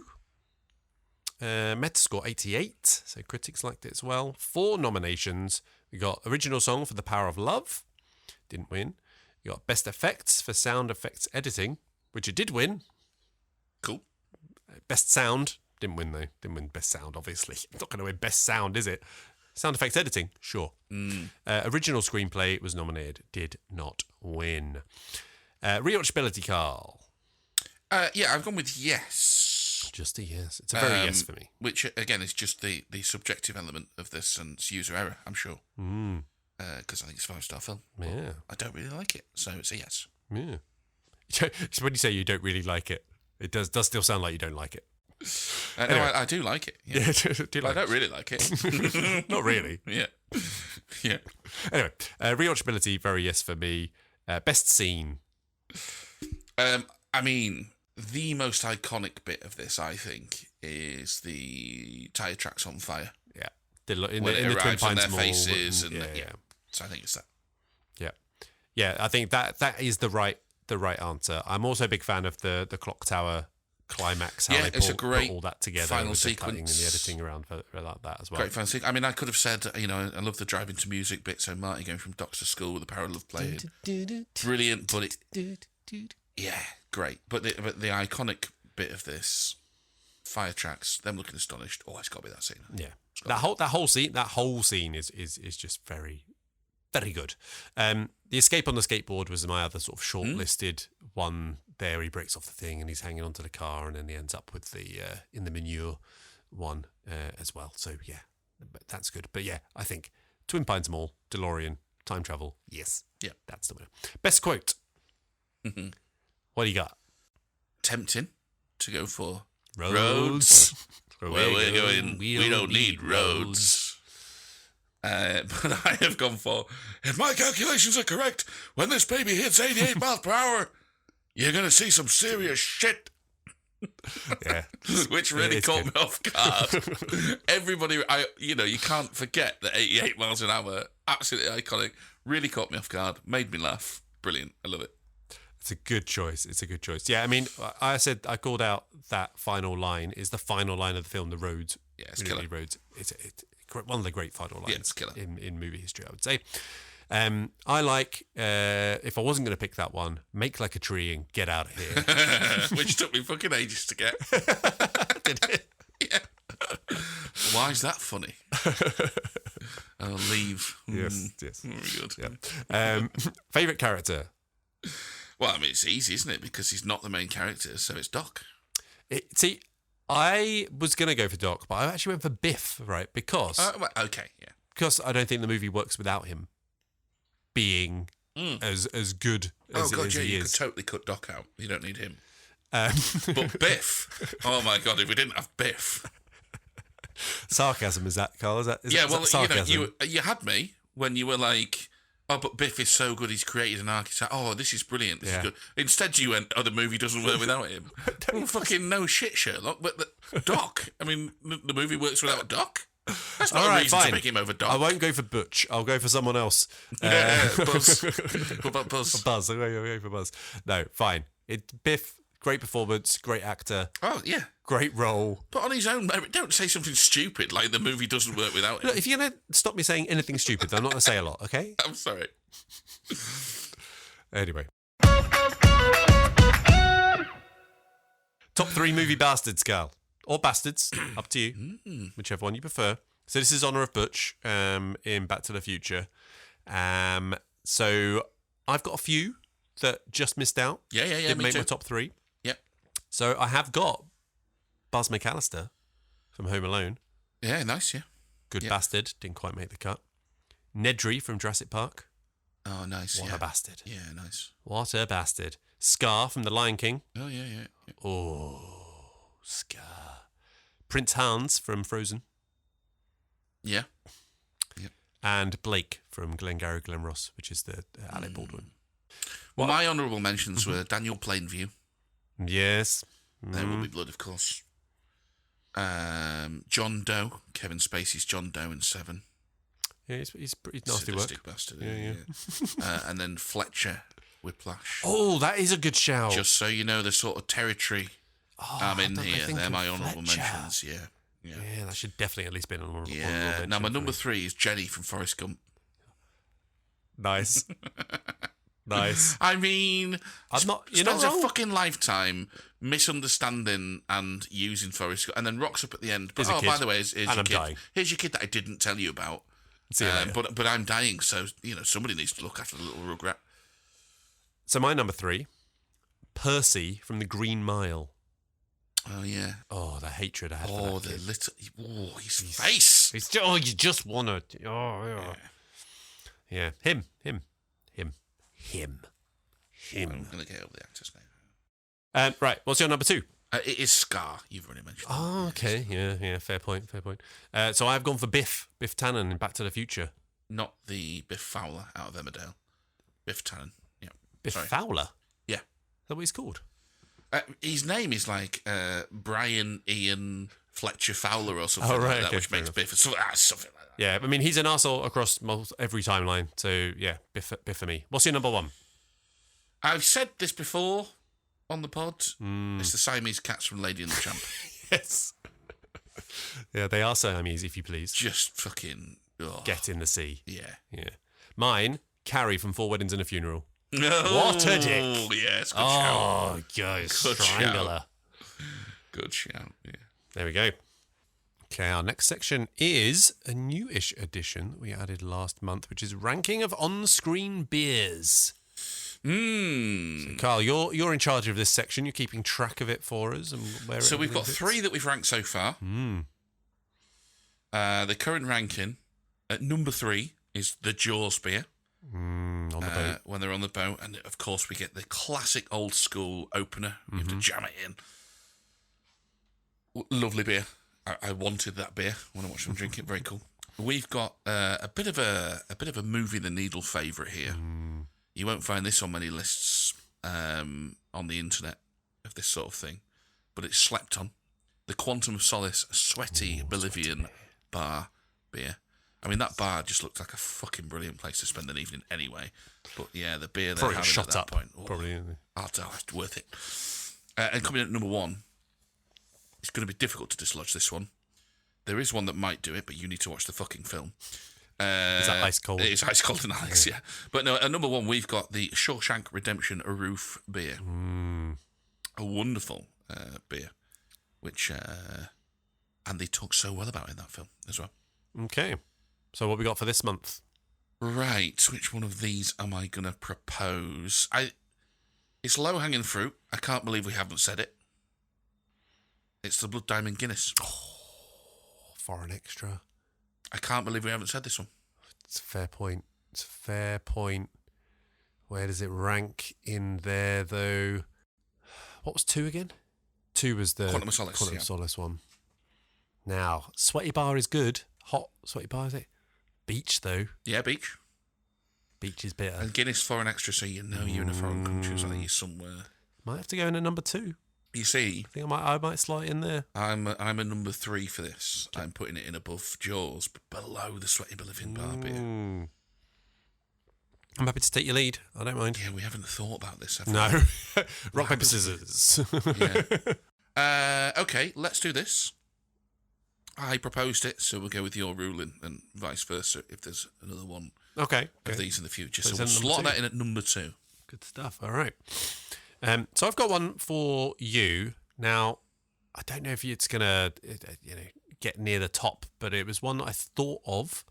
Metascore 88. So critics liked it as well. 4 nominations. We got original song for The Power of Love. Didn't win. You got best effects for sound effects editing, which it did win. Cool. Best sound. Didn't win, though. Didn't win best sound, obviously. Not going to win best sound, is it? Sound effects editing, sure. Original screenplay was nominated. Did not win. Rewatchability, Carl. Yeah, I've gone with yes. Just a yes. It's a very yes for me. Which, again, is just the subjective element of this, and it's user error, I'm sure. Because I think it's a 5-star film. Yeah. I don't really like it, so it's a yes. Yeah. So when you say you don't really like it, it does still sound like you don't like it. Anyway. No, I do like it. Yeah. I don't really like it. Not really. Yeah. Anyway, rewatchability, very yes for me. Best scene. I mean, the most iconic bit of this, I think, is the tyre tracks on fire. Yeah. In when the Twin Pines their Mall. faces. And yeah. So I think it's that. Yeah. Yeah, I think that is the right answer. I'm also a big fan of the clock tower climax, how they put all that together, final with sequence, the cutting and the editing around for that as well. Great final sequence. I mean, I could have said, I love the driving to music bit. So Marty going from docks to school with the Power of Love playing, brilliant. But great. But the iconic bit of this, fire tracks, them looking astonished. Oh, it's got to be that scene. Yeah, that whole scene is just very, very good. The Escape on the Skateboard was my other sort of shortlisted one. There, he breaks off the thing and he's hanging onto the car, and then he ends up with the in the manure one as well. So yeah, but that's good. But yeah, I think Twin Pines Mall, DeLorean, time travel. Yes, Yeah. that's the winner. Best quote. What do you got? Tempting to go for Roads. Where we're going, we don't need roads. But I have gone for, if my calculations are correct, when this baby hits 88 miles per hour, you're going to see some serious shit. Yeah, Which really It's caught good. me off guard. Everybody, you can't forget that 88 miles an hour, absolutely iconic, really caught me off guard, made me laugh. Brilliant. I love it. it's a good choice. It's a good choice. Yeah, I mean, I called out that final line is the final line of the film, The Roads. Yeah, it's Really killer. Roads. It's one of the great final lines it's killer. in movie history, I would say. I like, if I wasn't going to pick that one, make like a tree and get out of here. Which took me fucking ages to get. Did it? Yeah. Why is that funny? I'll leave. Yes. Very good. Yeah. Favorite character? Well, I mean, it's easy, isn't it? Because he's not the main character, so it's Doc. See, I was going to go for Doc, but I actually went for Biff, right? Because Okay, yeah. I don't think the movie works without him being as good as, Oh, God, as yeah, he you is. could totally cut Doc out. You don't need him. But Biff, oh my God, if we didn't have Biff. Sarcasm, is that, Carl? Is that sarcasm? you had me when you were like, oh, but Biff is so good, he's created an archetype. Oh, this is brilliant, this is good. Instead you went, oh, the movie doesn't work without him. Well, fucking no shit, Sherlock, but Doc, I mean, the movie works without Doc. That's not a reason to make him over Doc. I won't go for Butch. I'll go for someone else. Buzz. What about Buzz? Buzz. I'll go for Buzz. No, fine. Biff, great performance, great actor, Oh, yeah. great role. But on his own merit, don't say something stupid like the movie doesn't work without him. Look, if you're going to stop me saying anything stupid, I'm not going to say a lot, okay? I'm sorry. Anyway. Top 3 movie bastards, Carl. Or bastards, up to you, whichever one you prefer. So this is Honor of Butch in Back to the Future. So I've got a few that just missed out. Yeah, Didn't me make too. my top 3. Yep. So I have got Buzz McAllister from Home Alone. Yeah, nice, yeah. Good Yep. bastard. Didn't quite make the cut. Nedry from Jurassic Park. Oh, nice, What yeah. a bastard. Yeah, nice. What a bastard. Scar from The Lion King. Oh, yeah. Oh, Scar. Prince Hans from Frozen. Yeah. And Blake from Glengarry Glen Ross, which is the Alec Baldwin. Well, my honourable mentions were Daniel Plainview. Yes. There will be blood, of course. John Doe. Kevin Spacey's John Doe in Seven. Yeah, he's pretty nasty work. Sadistic bastard. Yeah. And then Fletcher Whiplash. Oh, that is a good shout. Just so you know the sort of territory I'm in don't I here. think They're of my honourable Fletcher? mentions. Yeah. Yeah, that should definitely at least be an honourable Yeah. mention Now, my for number me. 3 is Jenny from Forrest Gump. Nice. Nice. I mean, I'm not. You're not spends a wrong. fucking lifetime misunderstanding and using Forrest Gump, and then rocks up at the end. But, Here's a kid, by the way, here's and your I'm kid. dying. Here's your kid that I didn't tell you about. See you later. But I'm dying, so somebody needs to look after the little rugrat. So my number 3, Percy from The Green Mile. Oh yeah. Oh, the hatred I had for Oh, that the kid. little. Oh, his face. It's just, you just want to. Oh, yeah. Him. I'm gonna get over the actor's name. Right. What's your number 2? It is Scar. You've already mentioned. Oh, okay. Yeah. Fair point. So I've gone for Biff Tannen in Back to the Future. Not the Biff Fowler out of Emmerdale. Biff Tannen. Yeah. Biff Sorry. Fowler? Yeah. Is that what he's called? His name is like Brian Ian Fletcher Fowler or something Oh, right, like that, okay, which fair makes enough. Biff something like that. Yeah, I mean, he's an arsehole across every timeline. So, yeah, Biff for me. What's your number 1? I've said this before on the pod. It's the Siamese cats from Lady and the Tramp. Yes. Yeah, they are Siamese, if you please. Just fucking Get in the sea. Yeah. Mine, Carrie from 4 Weddings and a Funeral. No. What a dick. Oh, yes. Good shout. Oh, guys. Good Strangler. Good shout. Yeah. There we go. Okay, our next section is a new-ish edition that we added last month, which is ranking of on-screen beers. So, Carl, you're in charge of this section. You're keeping track of it for us. And where So we've got 3 that we've ranked so far. The current ranking at number 3 is the Jaws beer. On the boat. When they're on the boat. And, of course, we get the classic old-school opener. You have to jam it in. Lovely beer. I wanted that beer when I watched them drink it. Very cool. We've got a bit of a movie the needle favourite here. You won't find this on many lists on the internet of this sort of thing, but it's slept on. The Quantum of Solace Sweaty Bolivian Bar beer. I mean, that bar just looked like a fucking brilliant place to spend an evening anyway. But yeah, the beer they're Probably having shot at that up, point, probably. it's worth it. And coming in at number 1. It's going to be difficult to dislodge this one. There is one that might do it, but you need to watch the fucking film. Is that ice cold? It's ice cold and Alex, yeah. But no, at number 1, we've got the Shawshank Redemption Aroof beer. A wonderful beer, which Andy talks so well about in that film as well. Okay. So what we got for this month? Right, which one of these am I going to propose? It's low-hanging fruit. I can't believe we haven't said it. It's the Blood Diamond Guinness. Foreign extra. I can't believe we haven't said this one. It's a fair point. Where does it rank in there, though? What was 2 again? 2 was the Quantum of Solace, Quantum of Solace one. Now, Sweaty Bar is good. Hot Sweaty Bar, is it? Beach, though. Yeah, Beach. Beach is bitter. And Guinness foreign extra, so you know you're in a foreign country, so you're somewhere. Might have to go in at number 2. You see, I think I might slide in there. I'm a number 3 for this. I'm putting it in above Jaws, but below the Sweaty Bolivian Bar beer. I'm happy to take your lead. I don't mind. Yeah, we haven't thought about this, have we? No. Rock, paper, scissors. Yeah. Okay, let's do this. I proposed it, so we'll go with your ruling and vice versa if there's another one Okay. of these in the future. So So we'll it's slot number that in at number 2. Good stuff. All right. So I've got one for you. Now, I don't know if it's going to get near the top, but it was one that I thought of,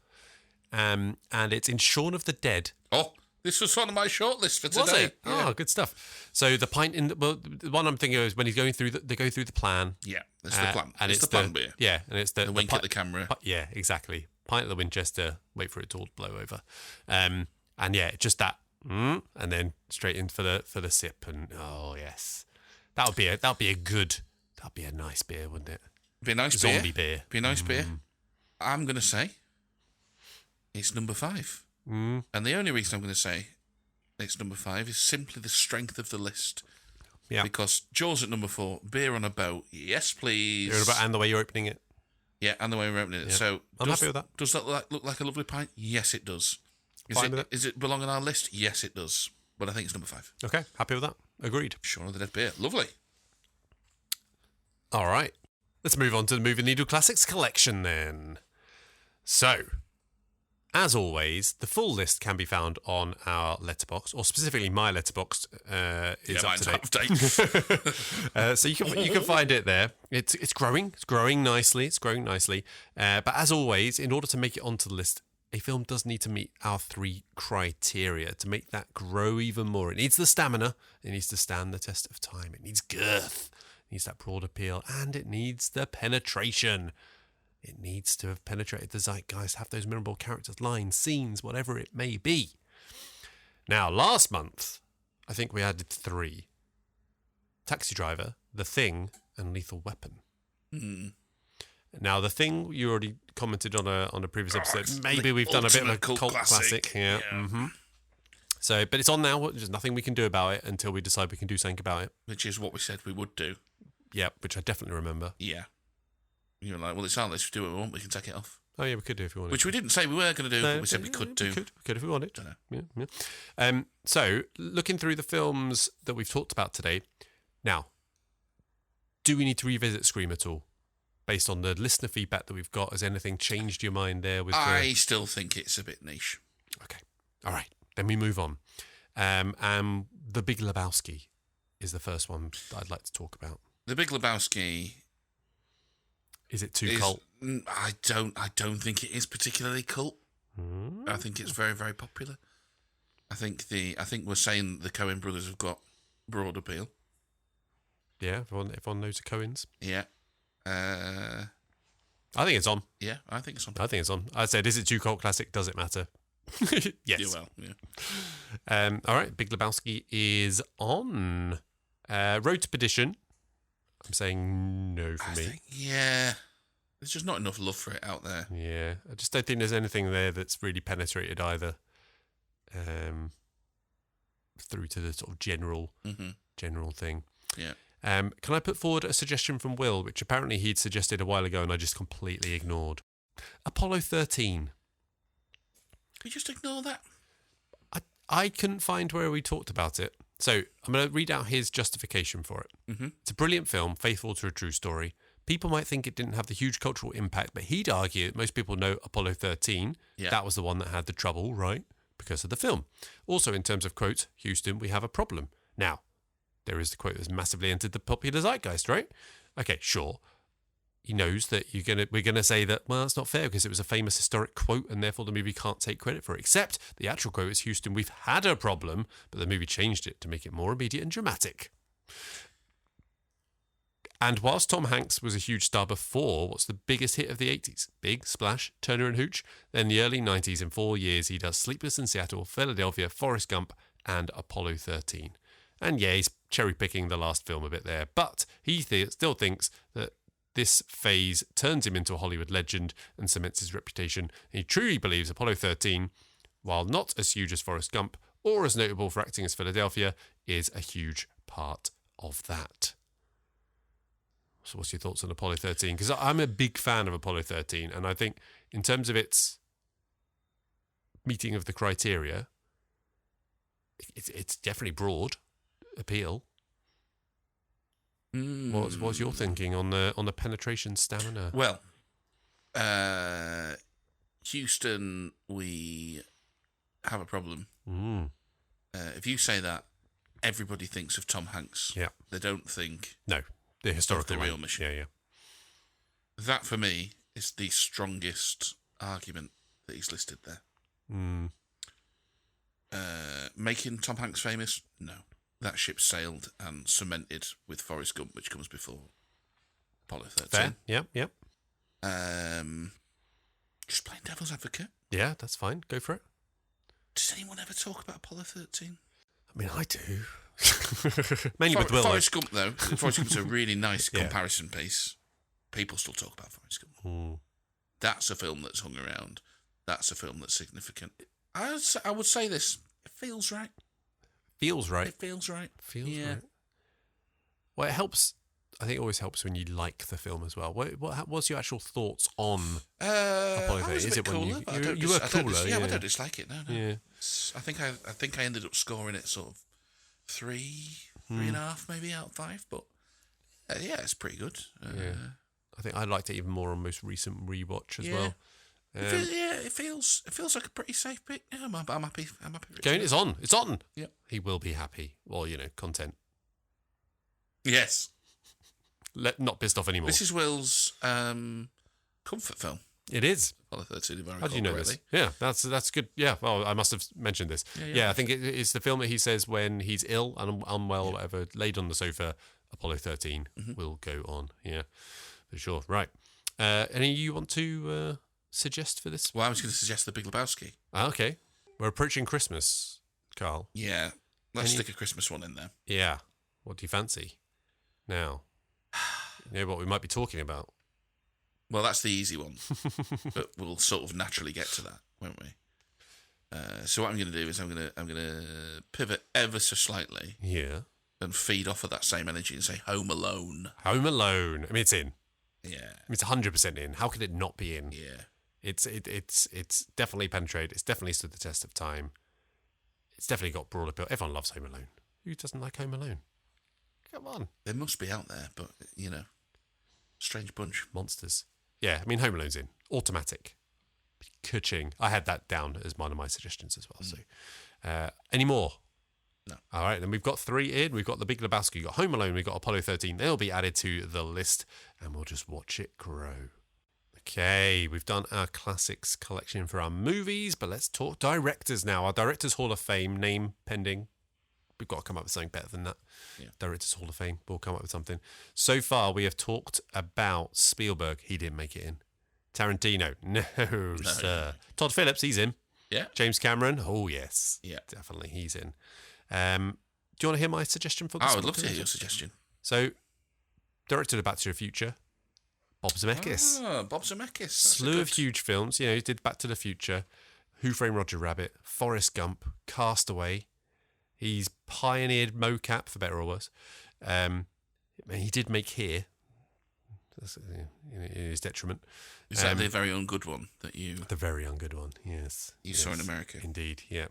and it's in Shaun of the Dead. Oh, this was on my shortlist for today. Was it? Yeah. Oh, good stuff. So the pint the one I'm thinking of is when he's going through they go through the plan. Yeah, that's the plan. And it's the plan beer. Yeah, and it's the wink at the camera. Yeah, exactly. Pint of the Winchester. Wait for it to all blow over. And yeah, just that. And then straight in for the sip. And oh yes, that would be a nice beer, wouldn't it? Be a nice Zombie beer. Be a nice beer. I'm going to say it's number 5. And the only reason I'm going to say it's number 5 is simply the strength of the list. Yeah. Because Jaws at number 4, beer on a boat, yes please. And the way you're opening it. Yeah, and the way we're opening it. Yeah. So I'm happy with that. Does that look like a lovely pint? Yes, it does. Fine with it. Is it belong on our list? Yes, it does. But I think it's number 5. Okay, happy with that. Agreed. Shaun of the Dead beer. Lovely. All right. Let's move on to the Movie Needle Classics collection then. So, as always, the full list can be found on our Letterboxd, or specifically my Letterboxd is up to date. So you can find it there. It's growing nicely. But as always, in order to make it onto the list, a film does need to meet our 3 criteria to make that grow even more. It needs the stamina. It needs to stand the test of time. It needs girth. It needs that broad appeal, and it needs the penetration. It needs to have penetrated the zeitgeist, have those memorable characters, lines, scenes, whatever it may be. Now, last month, I think we added 3. Taxi Driver, The Thing, and Lethal Weapon. Now, The Thing, you already commented on a previous episode. Maybe we've done a bit of a cult classic. Yeah. Mm-hmm. So, but it's on now. There's nothing we can do about it until we decide we can do something about it. Which is what we said we would do. Yeah, which I definitely remember. Yeah. You're like, well, it's our list. We do what we want. We can take it off. Oh, yeah, we could do if we wanted. Which we didn't say we were going to do, but we said we could do. We could if we wanted. Don't know. Yeah. So, looking through the films that we've talked about today, now, do we need to revisit Scream at all? Based on the listener feedback that we've got, has anything changed your mind there? I still think it's a bit niche. Okay. All right. Then we move on. The Big Lebowski is the first one that I'd like to talk about. The Big Lebowski... Is it too cult? I don't think it is particularly cult. I think it's very, very popular. I think we're saying the Coen brothers have got broad appeal. Yeah, everyone knows the Coens. Yeah. I think it's on. Yeah, I think it's on. I think it's on. I said, is it too cult classic? Does it matter? Yes. Yeah, well, yeah. All right, Big Lebowski is on. Road to Perdition. I'm saying no for me. Yeah. There's just not enough love for it out there. Yeah, I just don't think there's anything there that's really penetrated either. Through to the sort of general thing. Yeah. Can I put forward a suggestion from Will, which apparently he'd suggested a while ago and I just completely ignored? Apollo 13. We just ignore that. I couldn't find where we talked about it. So I'm going to read out his justification for it. Mm-hmm. It's a brilliant film, faithful to a true story. People might think it didn't have the huge cultural impact, but he'd argue that most people know Apollo 13. Yeah. That was the one that had the trouble, right? Because of the film. Also, in terms of quotes, Houston, we have a problem. Now, there is the quote that's massively entered the popular zeitgeist, right? Okay, sure. He knows that we're gonna say that, well, that's not fair because it was a famous historic quote and therefore the movie can't take credit for it. Except the actual quote is, Houston, we've had a problem, but the movie changed it to make it more immediate and dramatic. And whilst Tom Hanks was a huge star before, what's the biggest hit of the 80s? Big, Splash, Turner and Hooch. Then the early 90s, in 4 years, he does Sleepless in Seattle, Philadelphia, Forrest Gump, and Apollo 13. And yeah, he's cherry-picking the last film a bit there, but he still thinks that this phase turns him into a Hollywood legend and cements his reputation. And he truly believes Apollo 13, while not as huge as Forrest Gump or as notable for acting as Philadelphia, is a huge part of that. So what's your thoughts on Apollo 13? Because I'm a big fan of Apollo 13, and I think in terms of its meeting of the criteria, it's definitely broad appeal. What's your thinking on the penetration stamina? Well, Houston, we have a problem. If you say that, everybody thinks of Tom Hanks. Yeah. They don't think No, the historical the real one. mission. Yeah. That, for me, is the strongest argument that he's listed there. Making Tom Hanks famous? No. That ship sailed and cemented with Forrest Gump, which comes before Apollo 13. Fair. Yep. Just playing devil's advocate. Yeah, that's fine. Go for it. Does anyone ever talk about Apollo 13? I mean, I do. Mainly with Will. Forrest Gump, though. Forrest Gump's a really nice comparison piece. People still talk about Forrest Gump. That's a film that's hung around. That's a film that's significant. I would say this. It feels right. Feels right. It feels right. Feels right. Well, it helps. I think it always helps when you like the film as well. What's your actual thoughts on Apollo 13? Is it when you were cooler? Yeah, I don't dislike it. No. Yeah. I think I ended up scoring it sort of 3.5 maybe out of 5. But yeah, it's pretty good. I think I liked it even more on most recent rewatch as well. It feels like a pretty safe pick. Yeah, I'm happy. Going, it's on. It's on. Yep. He will be happy. Well, content. Yes. Not pissed off anymore. This is Will's comfort film. It is. Apollo 13, if I recall How do you know correctly. this? Yeah, that's good. Yeah, well, I must have mentioned this. Yeah, I think it's the film that he says when he's ill and unwell, whatever, laid on the sofa, Apollo 13 will go on. Yeah, for sure. Right. Any you want to suggest for this? Well, I was going to suggest The Big Lebowski. Okay. We're approaching Christmas, Carl. Yeah. Let's stick a Christmas one in there. Yeah. What do you fancy? Now, you know what we might be talking about? Well, that's the easy one. But we'll sort of naturally get to that, won't we? So what I'm going to do is I'm going to pivot ever so slightly. Yeah. And feed off of that same energy and say Home Alone. Home Alone. I mean, it's in. Yeah. I mean, it's 100% in. How could it not be in? Yeah. It's definitely penetrated. It's definitely stood the test of time. It's definitely got broad appeal. Everyone loves Home Alone. Who doesn't like Home Alone? Come on. They must be out there, but, strange bunch. Monsters. Yeah, I mean, Home Alone's in. Automatic. Ka-ching. I had that down as one of my suggestions as well. So, any more? No. All right, then we've got 3 in. We've got The Big Lebowski, we've got Home Alone, we've got Apollo 13. They'll be added to the list, and we'll just watch it grow. The Okay, we've done our classics collection for our movies, but let's talk directors now. Our Directors Hall of Fame, name pending. We've got to come up with something better than that. Yeah. Directors Hall of Fame, we'll come up with something. So far, we have talked about Spielberg. He didn't make it in. Tarantino, no, sir. Todd Phillips, he's in. Yeah. James Cameron, oh, yes. Yeah. Definitely, he's in. Do you want to hear my suggestion for this? I would love to hear your suggestion. So, director of Back to the Future, Bob Zemeckis. Bob Zemeckis. Slew of huge films. You know, he did Back to the Future, Who Framed Roger Rabbit, Forrest Gump, Castaway. He's pioneered mocap, for better or worse. He did make Here, in his detriment. Is that the very ungood one that you... The very ungood one, yes. You saw in America? Indeed, yeah.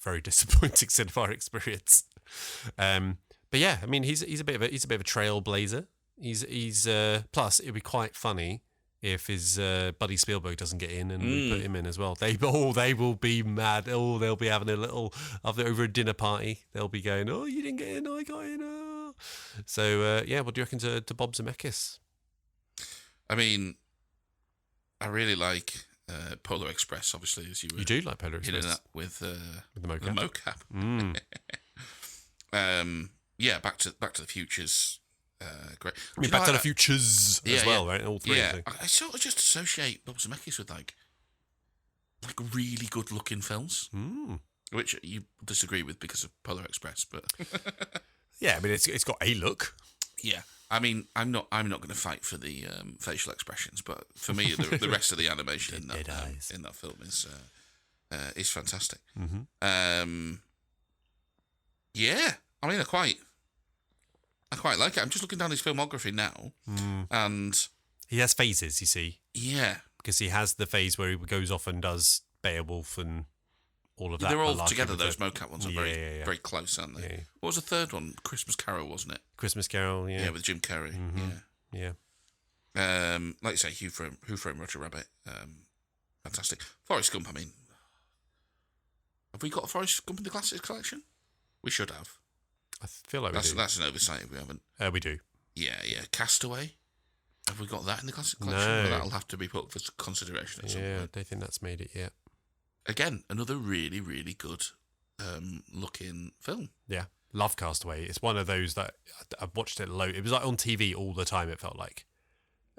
Very disappointing cinema experience. But yeah, I mean, he's a bit of a trailblazer. He's plus it'd be quite funny if his buddy Spielberg doesn't get in and we put him in as well. They will be mad. Oh, they'll be having a little over a dinner party. They'll be going, oh, you didn't get in, I got in. Oh. So yeah, what do you reckon to Bob Zemeckis? I mean, I really like Polar Express. Obviously, as you were. You do like Polar Express with the mocap. Yeah, Back to the Future's great. I mean, Back to the Futures as well, right? All three. Yeah, I sort of just associate Bob Zemeckis with like really good looking films, which you disagree with because of Polar Express, but yeah, I mean it's got a look. Yeah, I mean I'm not going to fight for the facial expressions, but for me the rest of the animation in that film is fantastic. Yeah, I mean I quite like it. I'm just looking down his filmography now, and he has phases. You see, yeah, because he has the phase where he goes off and does Beowulf and all of that. They're all together. Those mocap ones are very close, aren't they? Yeah. What was the third one? Christmas Carol, wasn't it? Christmas Carol, yeah. Yeah, with Jim Carrey. Yeah. Like you say, Who Framed Roger Rabbit. Fantastic. Forrest Gump. I mean, have we got a Forrest Gump in the Classics collection? We should have. I feel like that's an oversight if we haven't. We do. Yeah. Castaway. Have we got that in the Classics collection? No. Well, that'll have to be put for consideration at some point. I don't think that's made it yet. Again, another really, really good looking film. Yeah. Love Castaway. It's one of those that I've watched it low. It was like on TV all the time, it felt like,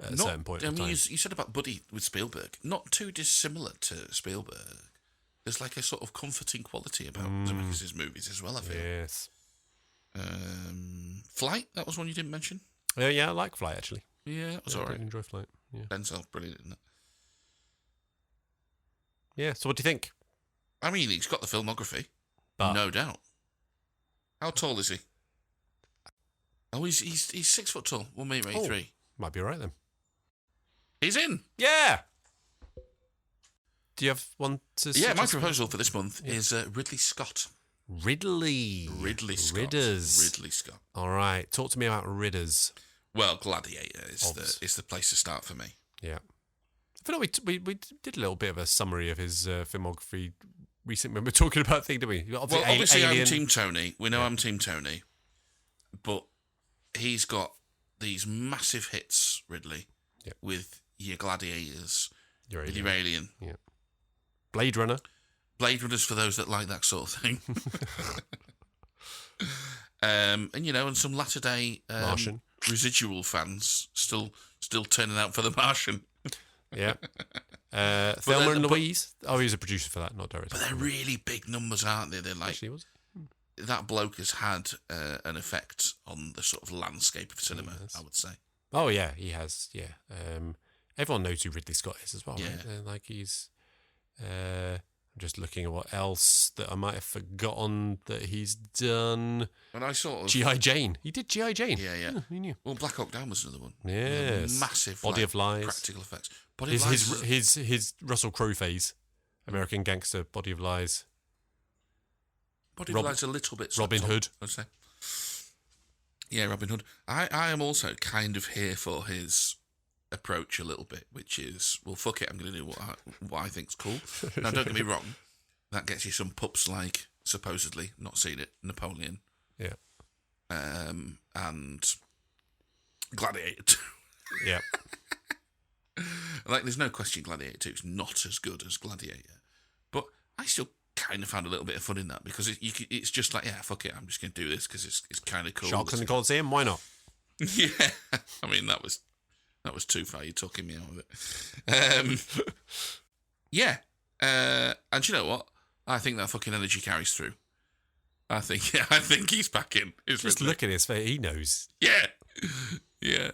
at a certain point in time. You said about Buddy with Spielberg. Not too dissimilar to Spielberg. There's like a sort of comforting quality about Zemeckis' movies as well, I feel. Yes. Flight, that was one you didn't mention. Yeah, I like Flight, actually. Yeah, that was all right. I enjoy Flight. Yeah. Denzel's brilliant in that. Yeah, so what do you think? I mean, he's got the filmography, but no doubt. How tall is he? Oh, he's 6 foot tall, 1.83 m. Might be all right then. He's in. Yeah. Do you have one to Yeah, my proposal for this month is Ridley Scott. Ridley Scott. Ridders. Ridley Scott. All right. Talk to me about Ridders. Well, Gladiator is the place to start for me. Yeah. I feel like we did a little bit of a summary of his filmography recently when we were talking about things, didn't we? Obviously I'm Team Tony. We know I'm Team Tony. But he's got these massive hits, Ridley, with your Gladiators, your Alien. Yeah. Blade Runner. Blade Runners for those that like that sort of thing. And some latter day Martian residual fans still turning out for the Martian. Yeah. Thelma and Louise. Oh, he was a producer for that, not director. But they're really big numbers, aren't they? They're like, actually, was that bloke has had an effect on the sort of landscape of cinema, I would say. Oh yeah, he has. Yeah. Everyone knows who Ridley Scott is as well. Yeah. Right? Like he's. I'm just looking at what else that I might have forgotten that he's done. And I sort of G.I. Jane. He did G.I. Jane. Yeah. Who knew? Well, Black Hawk Down was another one. Yes. Massive Body of Lies. Practical effects. Body of Lies. His Russell Crowe phase. American Gangster. Body of Lies. Body of Lies a little bit. Robin Hood. I'd say. Yeah, Robin Hood. I am also kind of here for his approach a little bit, which is, well, fuck it, I'm going to do what I think's cool. Now, don't get me wrong, that gets you some pups like, supposedly, not seen it, Napoleon. Yeah. And Gladiator 2. Yeah. Like, there's no question Gladiator 2 is not as good as Gladiator. But I still kind of found a little bit of fun in that because it's just like, yeah, fuck it, I'm just going to do this because it's kind of cool. Sharks in the Coliseum, why not? Yeah. I mean, that was too far. You're talking me out of it. Yeah. And you know what? I think that fucking energy carries through. I think he's back in. Just look at his face. He knows. Yeah. Yeah.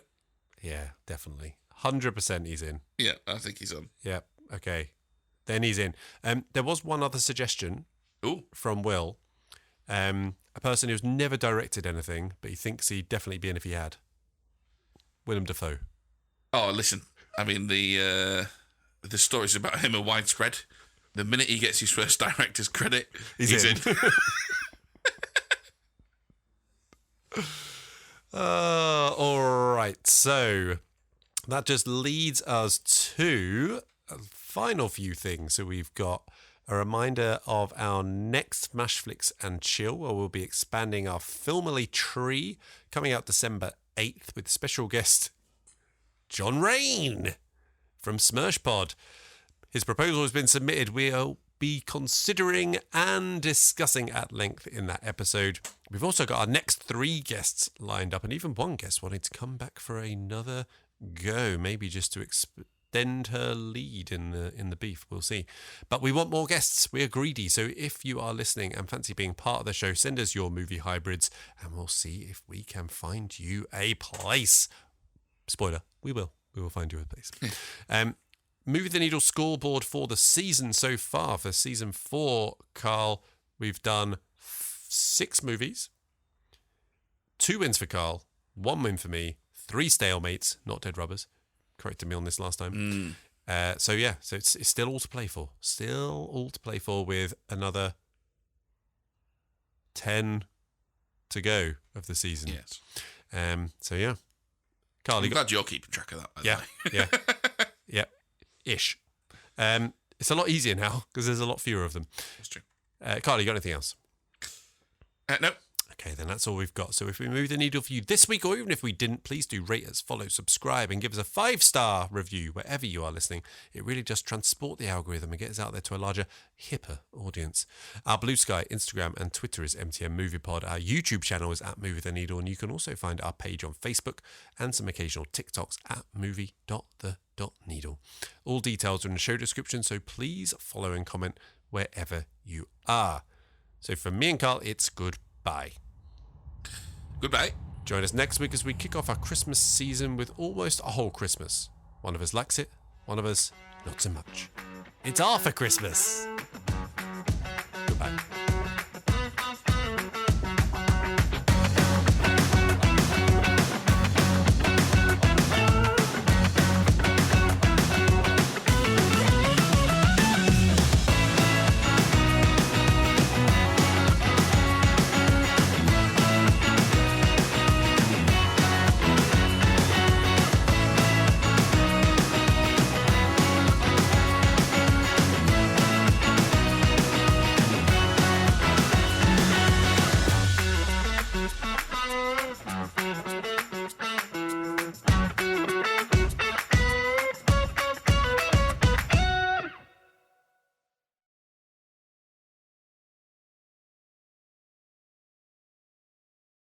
Yeah, definitely. 100% he's in. Yeah, I think he's on. Yeah, okay. Then he's in. There was one other suggestion from Will. A person who's never directed anything, but he thinks he'd definitely be in if he had. Willem Dafoe. Oh, listen. I mean, the stories about him are widespread. The minute he gets his first director's credit, he's in. All right. So that just leads us to a final few things. So we've got a reminder of our next Mash Flicks and Chill, where we'll be expanding our Filmily tree, coming out December 8th with special guest John Rain from Smirsh Pod. His proposal has been submitted. We'll be considering and discussing at length in that episode. We've also got our next 3 guests lined up, and even one guest wanting to come back for another go, maybe just to extend her lead in the beef. We'll see. But we want more guests. We are greedy. So if you are listening and fancy being part of the show, send us your movie hybrids, and we'll see if we can find you a place. Spoiler, we will. We will find you a place. Movie the Needle scoreboard for the season so far. For season 4, Carl, we've done 6 movies. 2 wins for Carl, 1 win for me, 3 stalemates, not dead rubbers. Corrected me on this last time. So it's still all to play for. Still all to play for with another 10 to go of the season. Yes. So yeah. Carl, I'm glad you're keeping track of that, by the way. Yeah. Ish. It's a lot easier now because there's a lot fewer of them. That's true. Carl, you got anything else? No. Okay, then that's all we've got. So if we move the needle for you this week, or even if we didn't, please do rate us, follow, subscribe, and give us a 5-star review wherever you are listening. It really does transport the algorithm and get us out there to a larger, hipper audience. Our Bluesky, Instagram, and Twitter is MTN Movie Pod. Our YouTube channel is at Movie the Needle, and you can also find our page on Facebook and some occasional TikToks at movie.the.needle. All details are in the show description, so please follow and comment wherever you are. So from me and Carl, it's goodbye. Goodbye. Join us next week as we kick off our Christmas season with almost a whole Christmas. One of us likes it, one of us not so much. It's Arthur Christmas. Goodbye.